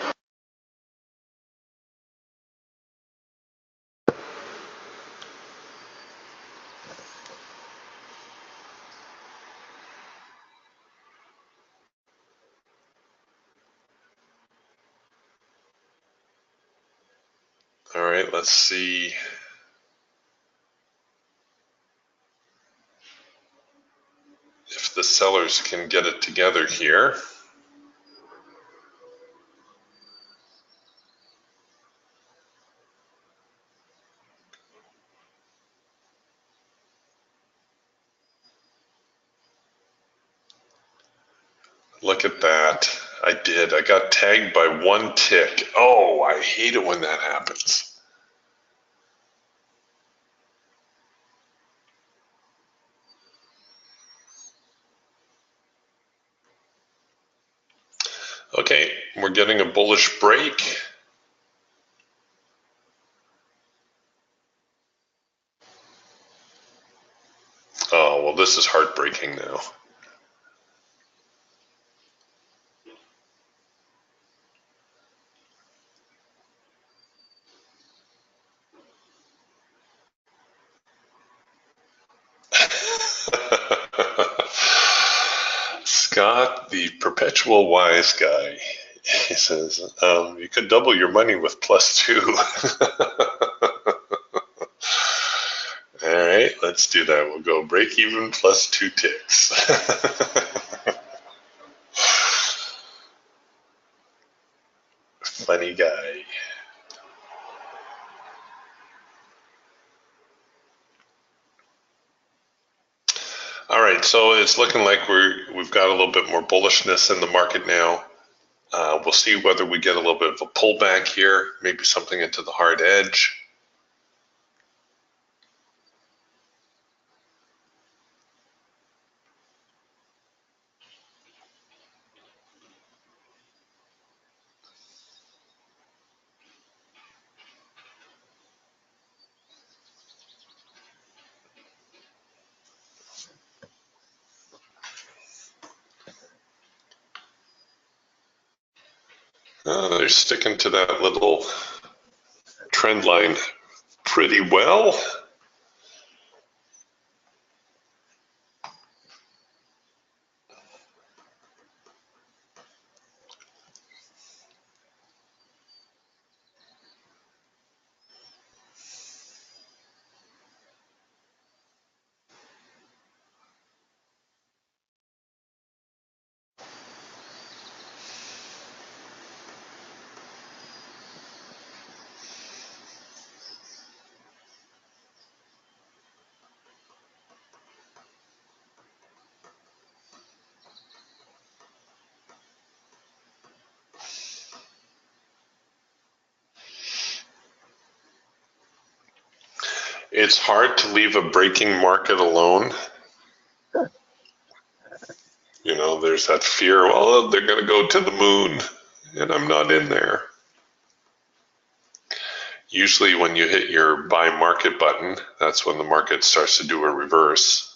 All right, let's see. If the sellers can get it together here. Look at that. I did. I got tagged by one tick. Oh, I hate it when that happens. Okay, we're getting a bullish break. Oh, well, this is heartbreaking now. Scott, the perpetual wise guy, he says, you could double your money with +2. All right, let's do that. We'll go break even plus 2 ticks. Funny guy. All right, so it's looking like we've got a little bit more bullishness in the market now. We'll see whether we get a little bit of a pullback here, maybe something into the hard edge. They're sticking to that little trend line pretty well. It's hard to leave a breaking market alone. You know, there's that fear, well, they're going to go to the moon, and I'm not in there. Usually when you hit your buy market button, that's when the market starts to do a reverse.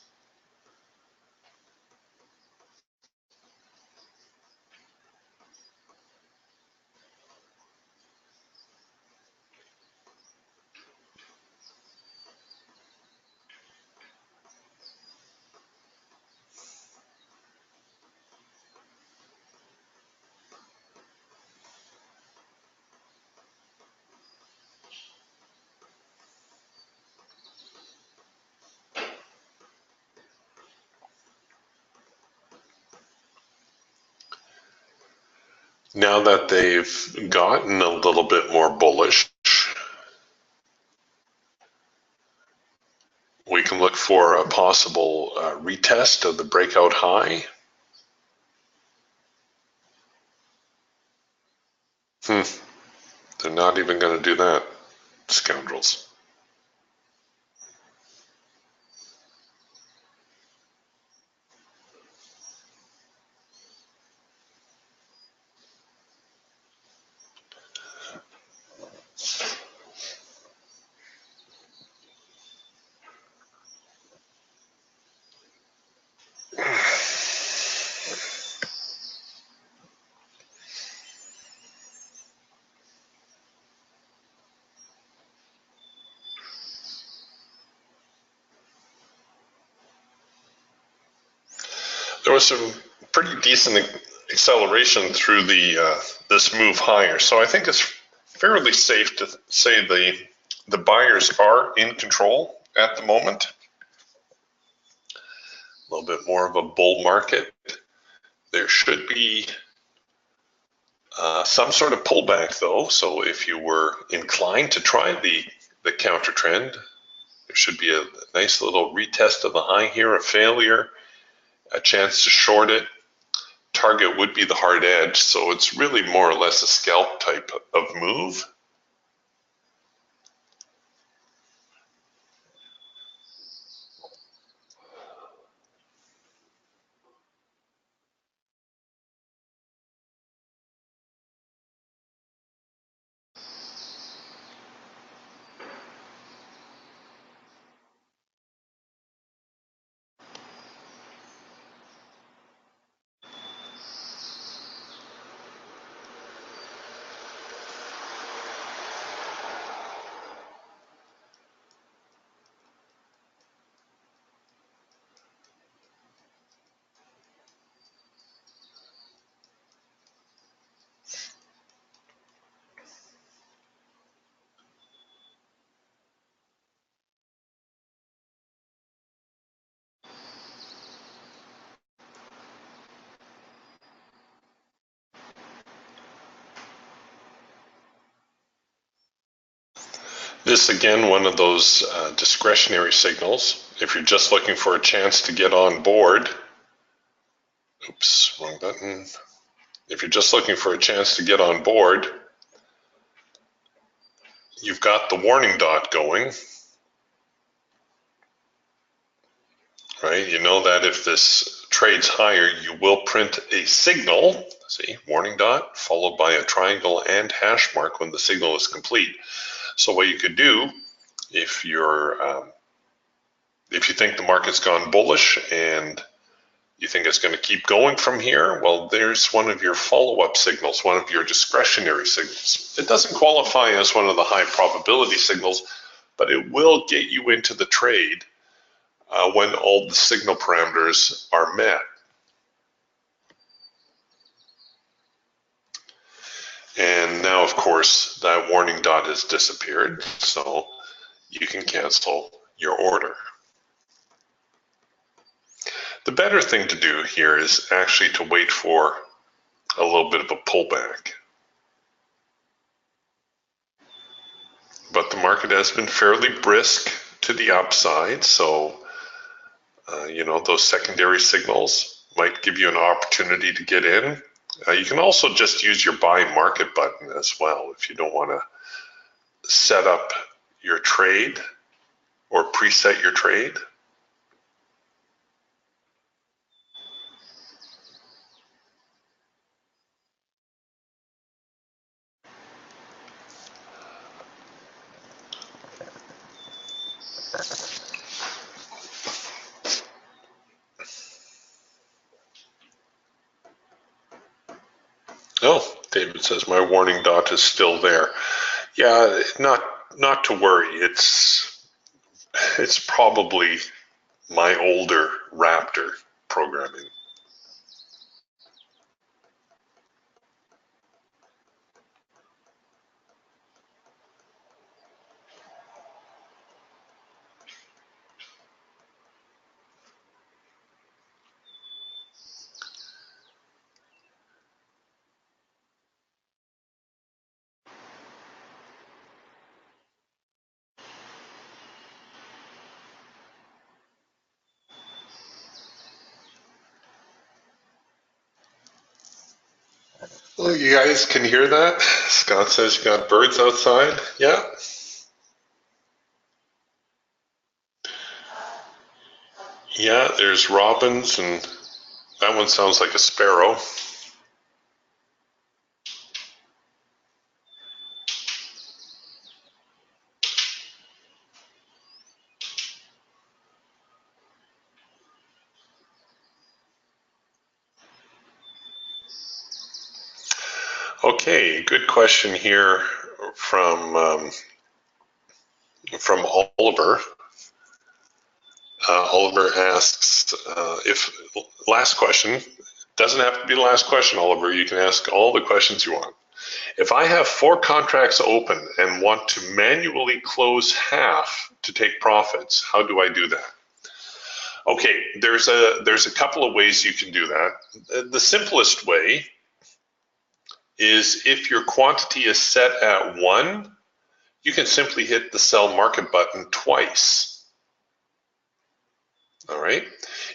Now that they've gotten a little bit more bullish, we can look for a possible retest of the breakout high. They're not even going to do that, scoundrels. There was some pretty decent acceleration through this move higher, so I think it's fairly safe to say the buyers are in control at the moment. A little bit more of a bull market. There should be some sort of pullback though, so if you were inclined to try the counter trend, there should be a nice little retest of the high here, a failure, a chance to short it. Target would be the hard edge, so it's really more or less a scalp type of move. This again, one of those discretionary signals. If you're just looking for a chance to get on board, oops, wrong button. If you're just looking for a chance to get on board, you've got the warning dot going, right? You know that if this trades higher, you will print a signal, see, warning dot, followed by a triangle and hash mark when the signal is complete. So what you could do, if you think the market's gone bullish and you think it's going to keep going from here, well, there's one of your follow-up signals, one of your discretionary signals. It doesn't qualify as one of the high probability signals, but it will get you into the trade when all the signal parameters are met. And now, of course, that warning dot has disappeared, so you can cancel your order. The better thing to do here is actually to wait for a little bit of a pullback. But the market has been fairly brisk to the upside, so those secondary signals might give you an opportunity to get in. You can also just use your buy market button as well if you don't want to set up your trade or preset your trade. Oh, David says my warning dot is still there. Yeah, not to worry. It's probably my older Raptor programming. Well, you guys can hear that? Scott says you got birds outside. Yeah. Yeah, there's robins, and that one sounds like a sparrow. Okay, good question here from Oliver. Oliver asks if last question doesn't have to be the last question, Oliver. You can ask all the questions you want. If I have 4 contracts open and want to manually close half to take profits, how do I do that? Okay, there's a couple of ways you can do that. The simplest way is if your quantity is set at 1, you can simply hit the sell market button twice. All right.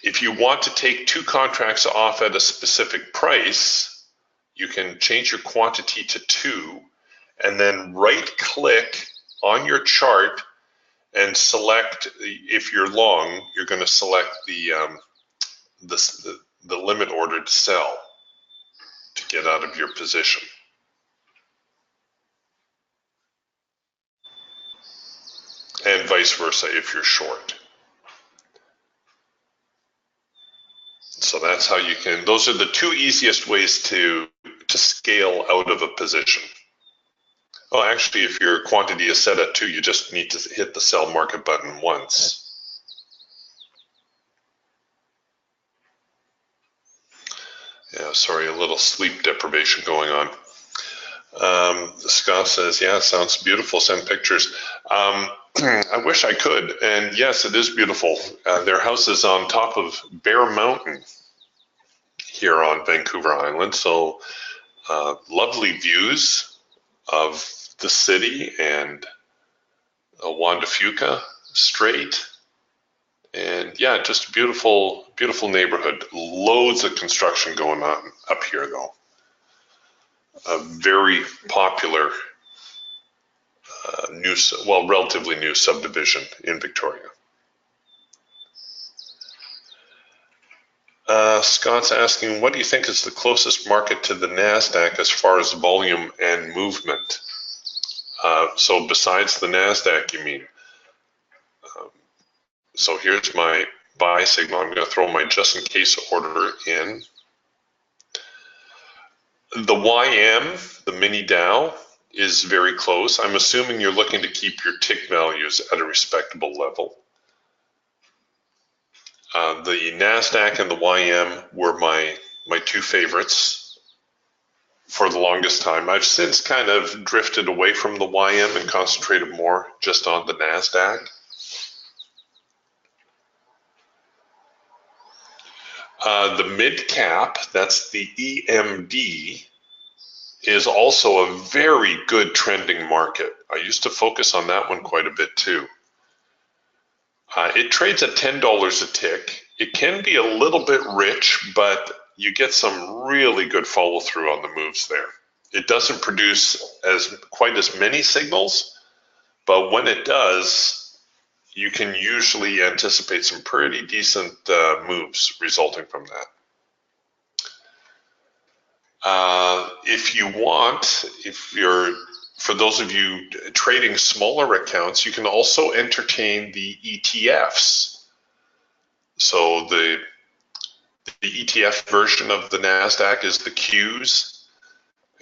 If you want to take 2 contracts off at a specific price, you can change your quantity to 2 and then right click on your chart and select, if you're long, you're going to select the limit order to sell to get out of your position. And vice versa if you're short. So that's how you can, those are the 2 easiest ways to scale out of a position. Well, actually, if your quantity is set at 2, you just need to hit the sell market button once. Yeah, sorry, a little sleep deprivation going on. Scott says, yeah, sounds beautiful, send pictures. I wish I could, and yes, it is beautiful. Their house is on top of Bear Mountain here on Vancouver Island, so lovely views of the city and Juan de Fuca Strait, and yeah, just a beautiful, beautiful neighborhood. Loads of construction going on up here, though. A very popular relatively new subdivision in Victoria. Scott's asking, what do you think is the closest market to the NASDAQ as far as volume and movement? So besides the NASDAQ, you mean? So here's my buy signal. I'm going to throw my just in case order in. The YM, the mini Dow, is very close. I'm assuming you're looking to keep your tick values at a respectable level. The NASDAQ and the YM were my 2 favorites for the longest time. I've since kind of drifted away from the YM and concentrated more just on the NASDAQ. The mid cap, that's the EMD, is also a very good trending market. I used to focus on that one quite a bit too. It trades at $10 a tick. It can be a little bit rich, but you get some really good follow through on the moves there. It doesn't produce quite as many signals, but when it does, you can usually anticipate some pretty decent moves resulting from that. For those of you trading smaller accounts, you can also entertain the ETFs. So the ETF version of the NASDAQ is the Qs,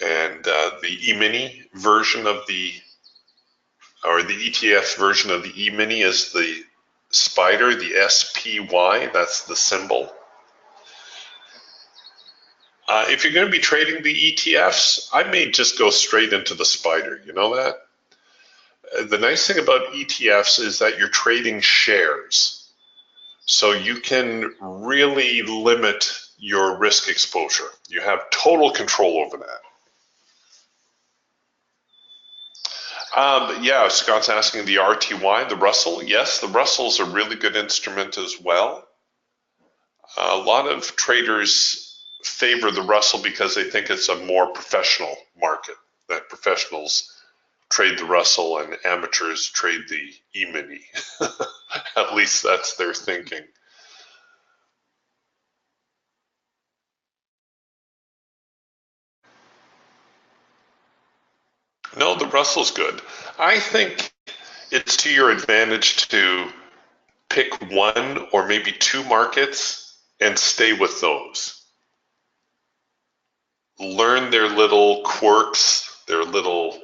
and the E-mini version of the ETF version of the E-mini is the SPDR, the SPY, that's the symbol. If you're going to be trading the ETFs, I may just go straight into the SPDR. You know that? The nice thing about ETFs is that you're trading shares. So you can really limit your risk exposure. You have total control over that. Yeah, Scott's asking the RTY, the Russell. Yes, the Russell's a really good instrument as well. A lot of traders favor the Russell because they think it's a more professional market, that professionals trade the Russell and amateurs trade the E-mini. At least that's their thinking. No, the Russell's good. I think it's to your advantage to pick one or maybe two markets and stay with those. Learn their little quirks, their little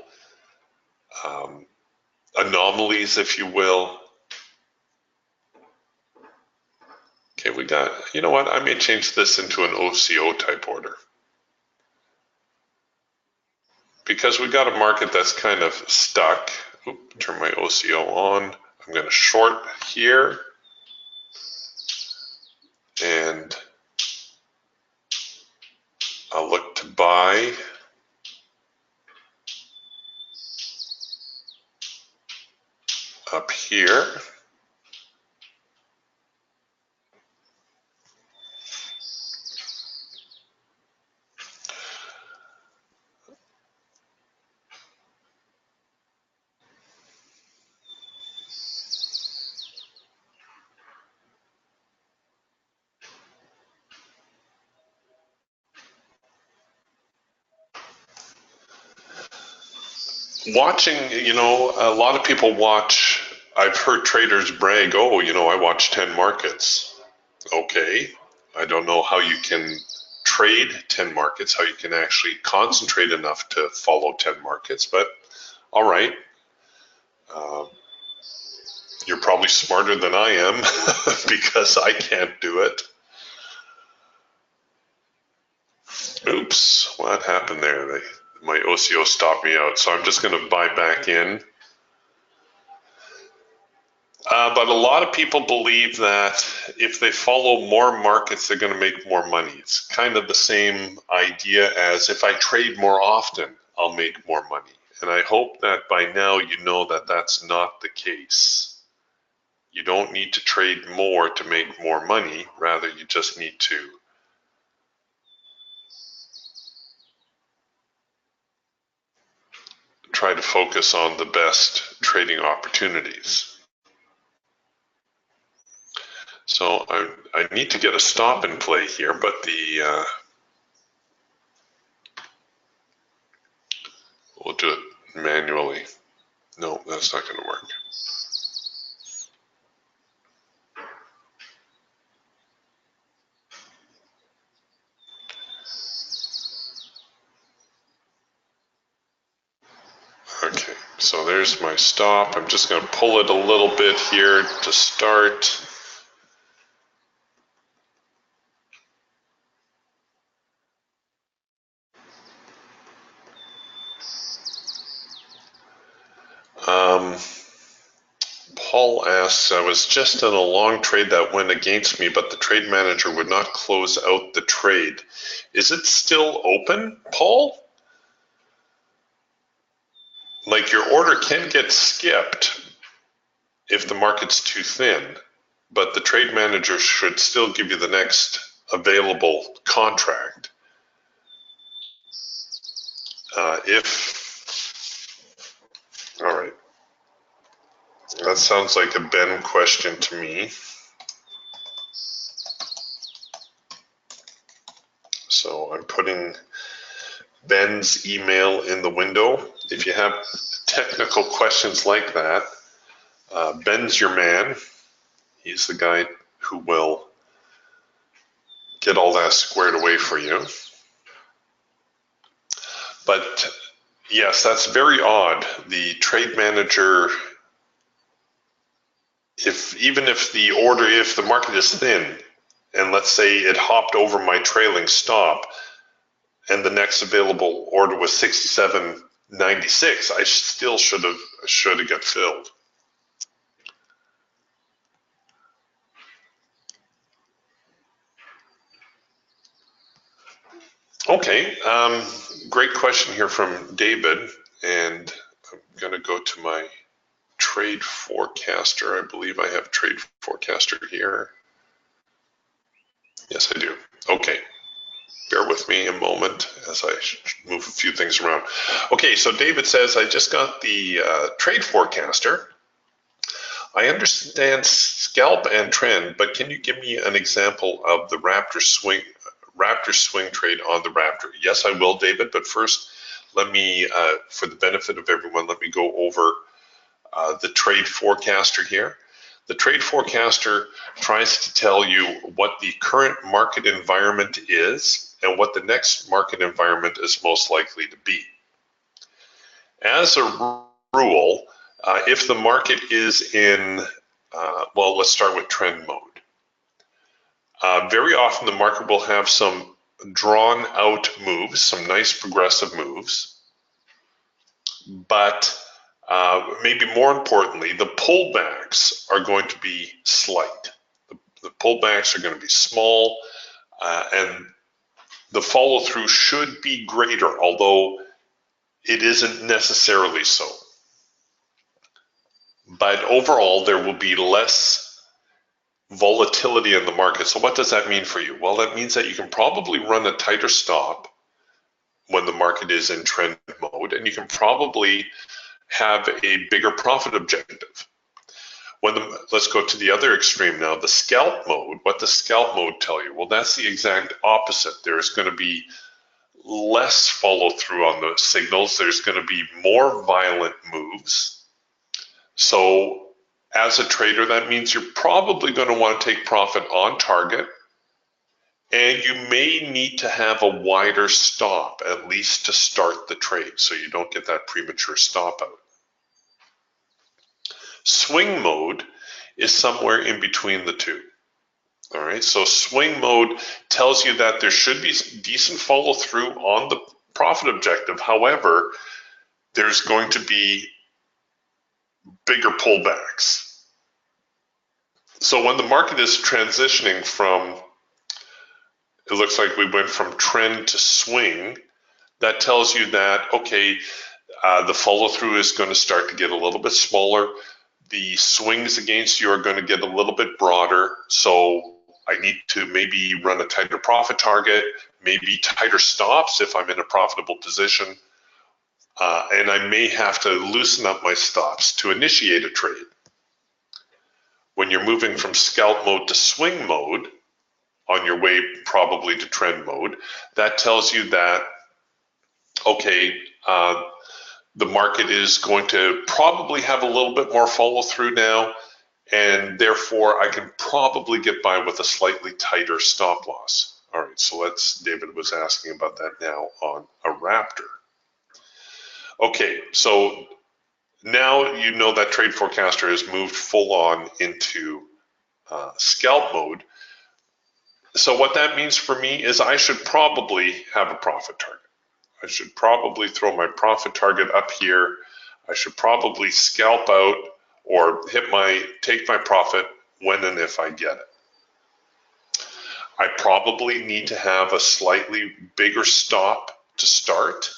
anomalies, if you will. Okay, we got, you know what, I may change this into an OCO type order. Because we got a market that's kind of stuck. Oop, turn my OCO on. I'm going to short here. And I'll look to buy. Up here. Watching, you know, a lot of people watch, I've heard traders brag, oh, you know, I watch 10 markets. Okay, I don't know how you can trade 10 markets, how you can actually concentrate enough to follow 10 markets, but all right. You're probably smarter than I am because I can't do it. Oops, what happened there? My OCO stopped me out, so I'm just going to buy back in. But a lot of people believe that if they follow more markets, they're going to make more money. It's kind of the same idea as if I trade more often, I'll make more money. And I hope that by now you know that that's not the case. You don't need to trade more to make more money. Rather, you just need to try to focus on the best trading opportunities. So I need to get a stop and play here, but we'll do it manually. No, that's not going to work. Okay, so there's my stop. I'm just going to pull it a little bit here to start. Paul asks, I was just in a long trade that went against me, but the trade manager would not close out the trade. Is it still open, Paul? Like your order can get skipped if the market's too thin, but the trade manager should still give you the next available contract. All right. That sounds like a Ben question to me. So I'm putting Ben's email in the window. If you have technical questions like that, Ben's your man. He's the guy who will get all that squared away for you. But yes, that's very odd. The trade manager, even if the market is thin, and let's say it hopped over my trailing stop, and the next available order was 67.96, I still should have got filled. Okay, great question here from David, and I'm going to go to my trade forecaster. I believe I have trade forecaster here. Yes, I do. Okay, bear me a moment as I move a few things around. Okay, so David says, I just got the trade forecaster. I understand scalp and trend, but can you give me an example of the Raptor swing trade on the Raptor? Yes, I will, David, but first let me, for the benefit of everyone, let me go over the trade forecaster here. The trade forecaster tries to tell you what the current market environment is and what the next market environment is most likely to be. As a rule, if the market is in, well, let's start with trend mode. Very often the market will have some drawn out moves, some nice progressive moves, but maybe more importantly, the pullbacks are going to be slight. The pullbacks are going to be small, and the follow through should be greater, although it isn't necessarily so. But overall, there will be less volatility in the market. So what does that mean for you? Well, that means that you can probably run a tighter stop when the market is in trend mode, and you can probably have a bigger profit objective. Let's go to the other extreme now, the scalp mode. What does scalp mode tell you? Well, that's the exact opposite. There's going to be less follow through on the signals. There's going to be more violent moves. So as a trader, that means you're probably going to want to take profit on target, and you may need to have a wider stop, at least to start the trade, so you don't get that premature stop out. Swing mode is somewhere in between the two. All right, so swing mode tells you that there should be decent follow through on the profit objective. However, there's going to be bigger pullbacks. So when the market is transitioning from, it looks like we went from trend to swing, that tells you that, okay, the follow through is going to start to get a little bit smaller. The swings against you are going to get a little bit broader. So I need to maybe run a tighter profit target, maybe tighter stops if I'm in a profitable position. And I may have to loosen up my stops to initiate a trade. When you're moving from scalp mode to swing mode, on your way probably to trend mode, that tells you that, okay, the market is going to probably have a little bit more follow through now, and therefore I can probably get by with a slightly tighter stop loss. All right, so David was asking about that now on a Raptor. Okay, so now you know that trade forecaster has moved full on into scalp mode. So what that means for me is I should probably have a profit target. I should probably throw my profit target up here. I should probably scalp out or take my profit when and if I get it. I probably need to have a slightly bigger stop to start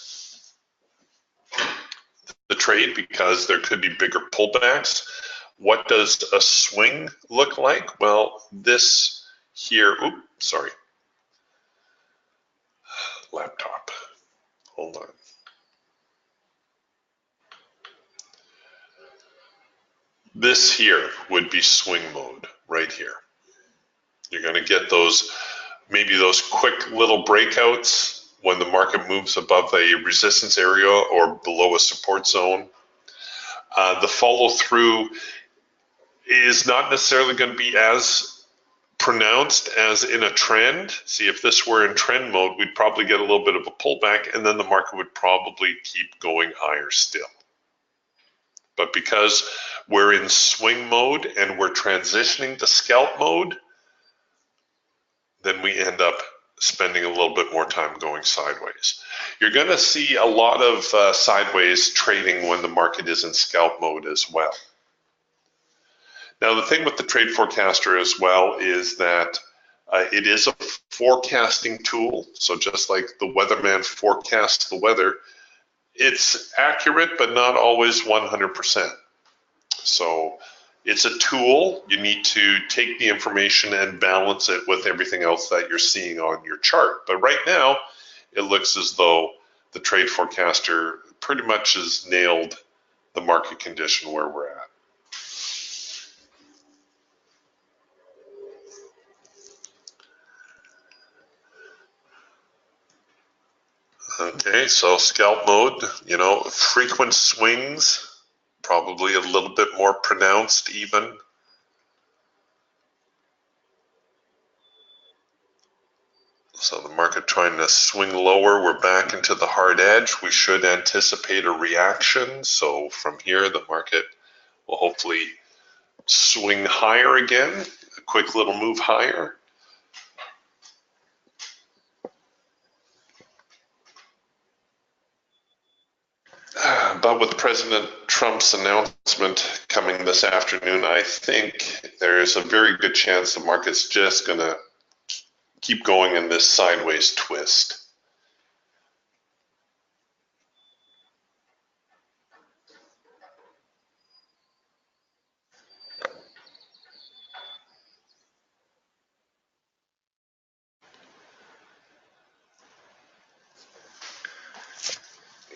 the trade because there could be bigger pullbacks. What does a swing look like? Well, this here, laptop. Hold on. This here would be swing mode right here. You're going to get maybe those quick little breakouts when the market moves above a resistance area or below a support zone. The follow through is not necessarily going to be as pronounced as in a trend. See, if this were in trend mode, we'd probably get a little bit of a pullback, and then the market would probably keep going higher still. But because we're in swing mode and we're transitioning to scalp mode, then we end up spending a little bit more time going sideways. You're going to see a lot of sideways trading when the market is in scalp mode as well. Now, the thing with the trade forecaster as well is that it is a forecasting tool. So just like the weatherman forecasts the weather, it's accurate, but not always 100%. So it's a tool. You need to take the information and balance it with everything else that you're seeing on your chart. But right now, it looks as though the trade forecaster pretty much has nailed the market condition where we're at. Okay, so scalp mode, you know, frequent swings, probably a little bit more pronounced even. So the market trying to swing lower, we're back into the hard edge. We should anticipate a reaction. So from here, the market will hopefully swing higher again, a quick little move higher. But with President Trump's announcement coming this afternoon, I think there is a very good chance the market's just going to keep going in this sideways twist.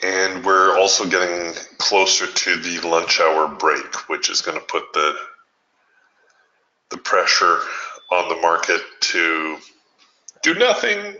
And we're also getting closer to the lunch hour break, which is going to put the pressure on the market to do nothing.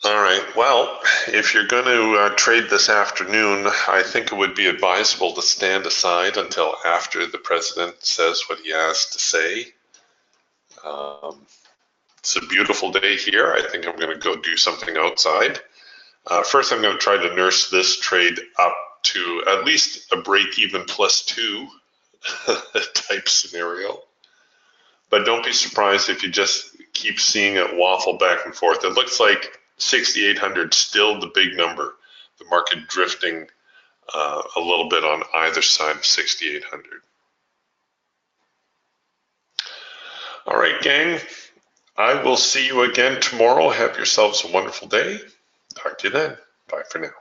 All right, well, if you're going to trade this afternoon, I think it would be advisable to stand aside until after the president says what he has to say. It's a beautiful day here. I think I'm going to go do something outside. First, I'm going to try to nurse this trade up to at least a break-even +2 type scenario. But don't be surprised if you just keep seeing it waffle back and forth. It looks like 6,800 still the big number. The market drifting a little bit on either side of 6,800. All right, gang. I will see you again tomorrow. Have yourselves a wonderful day. Talk to you then. Bye for now.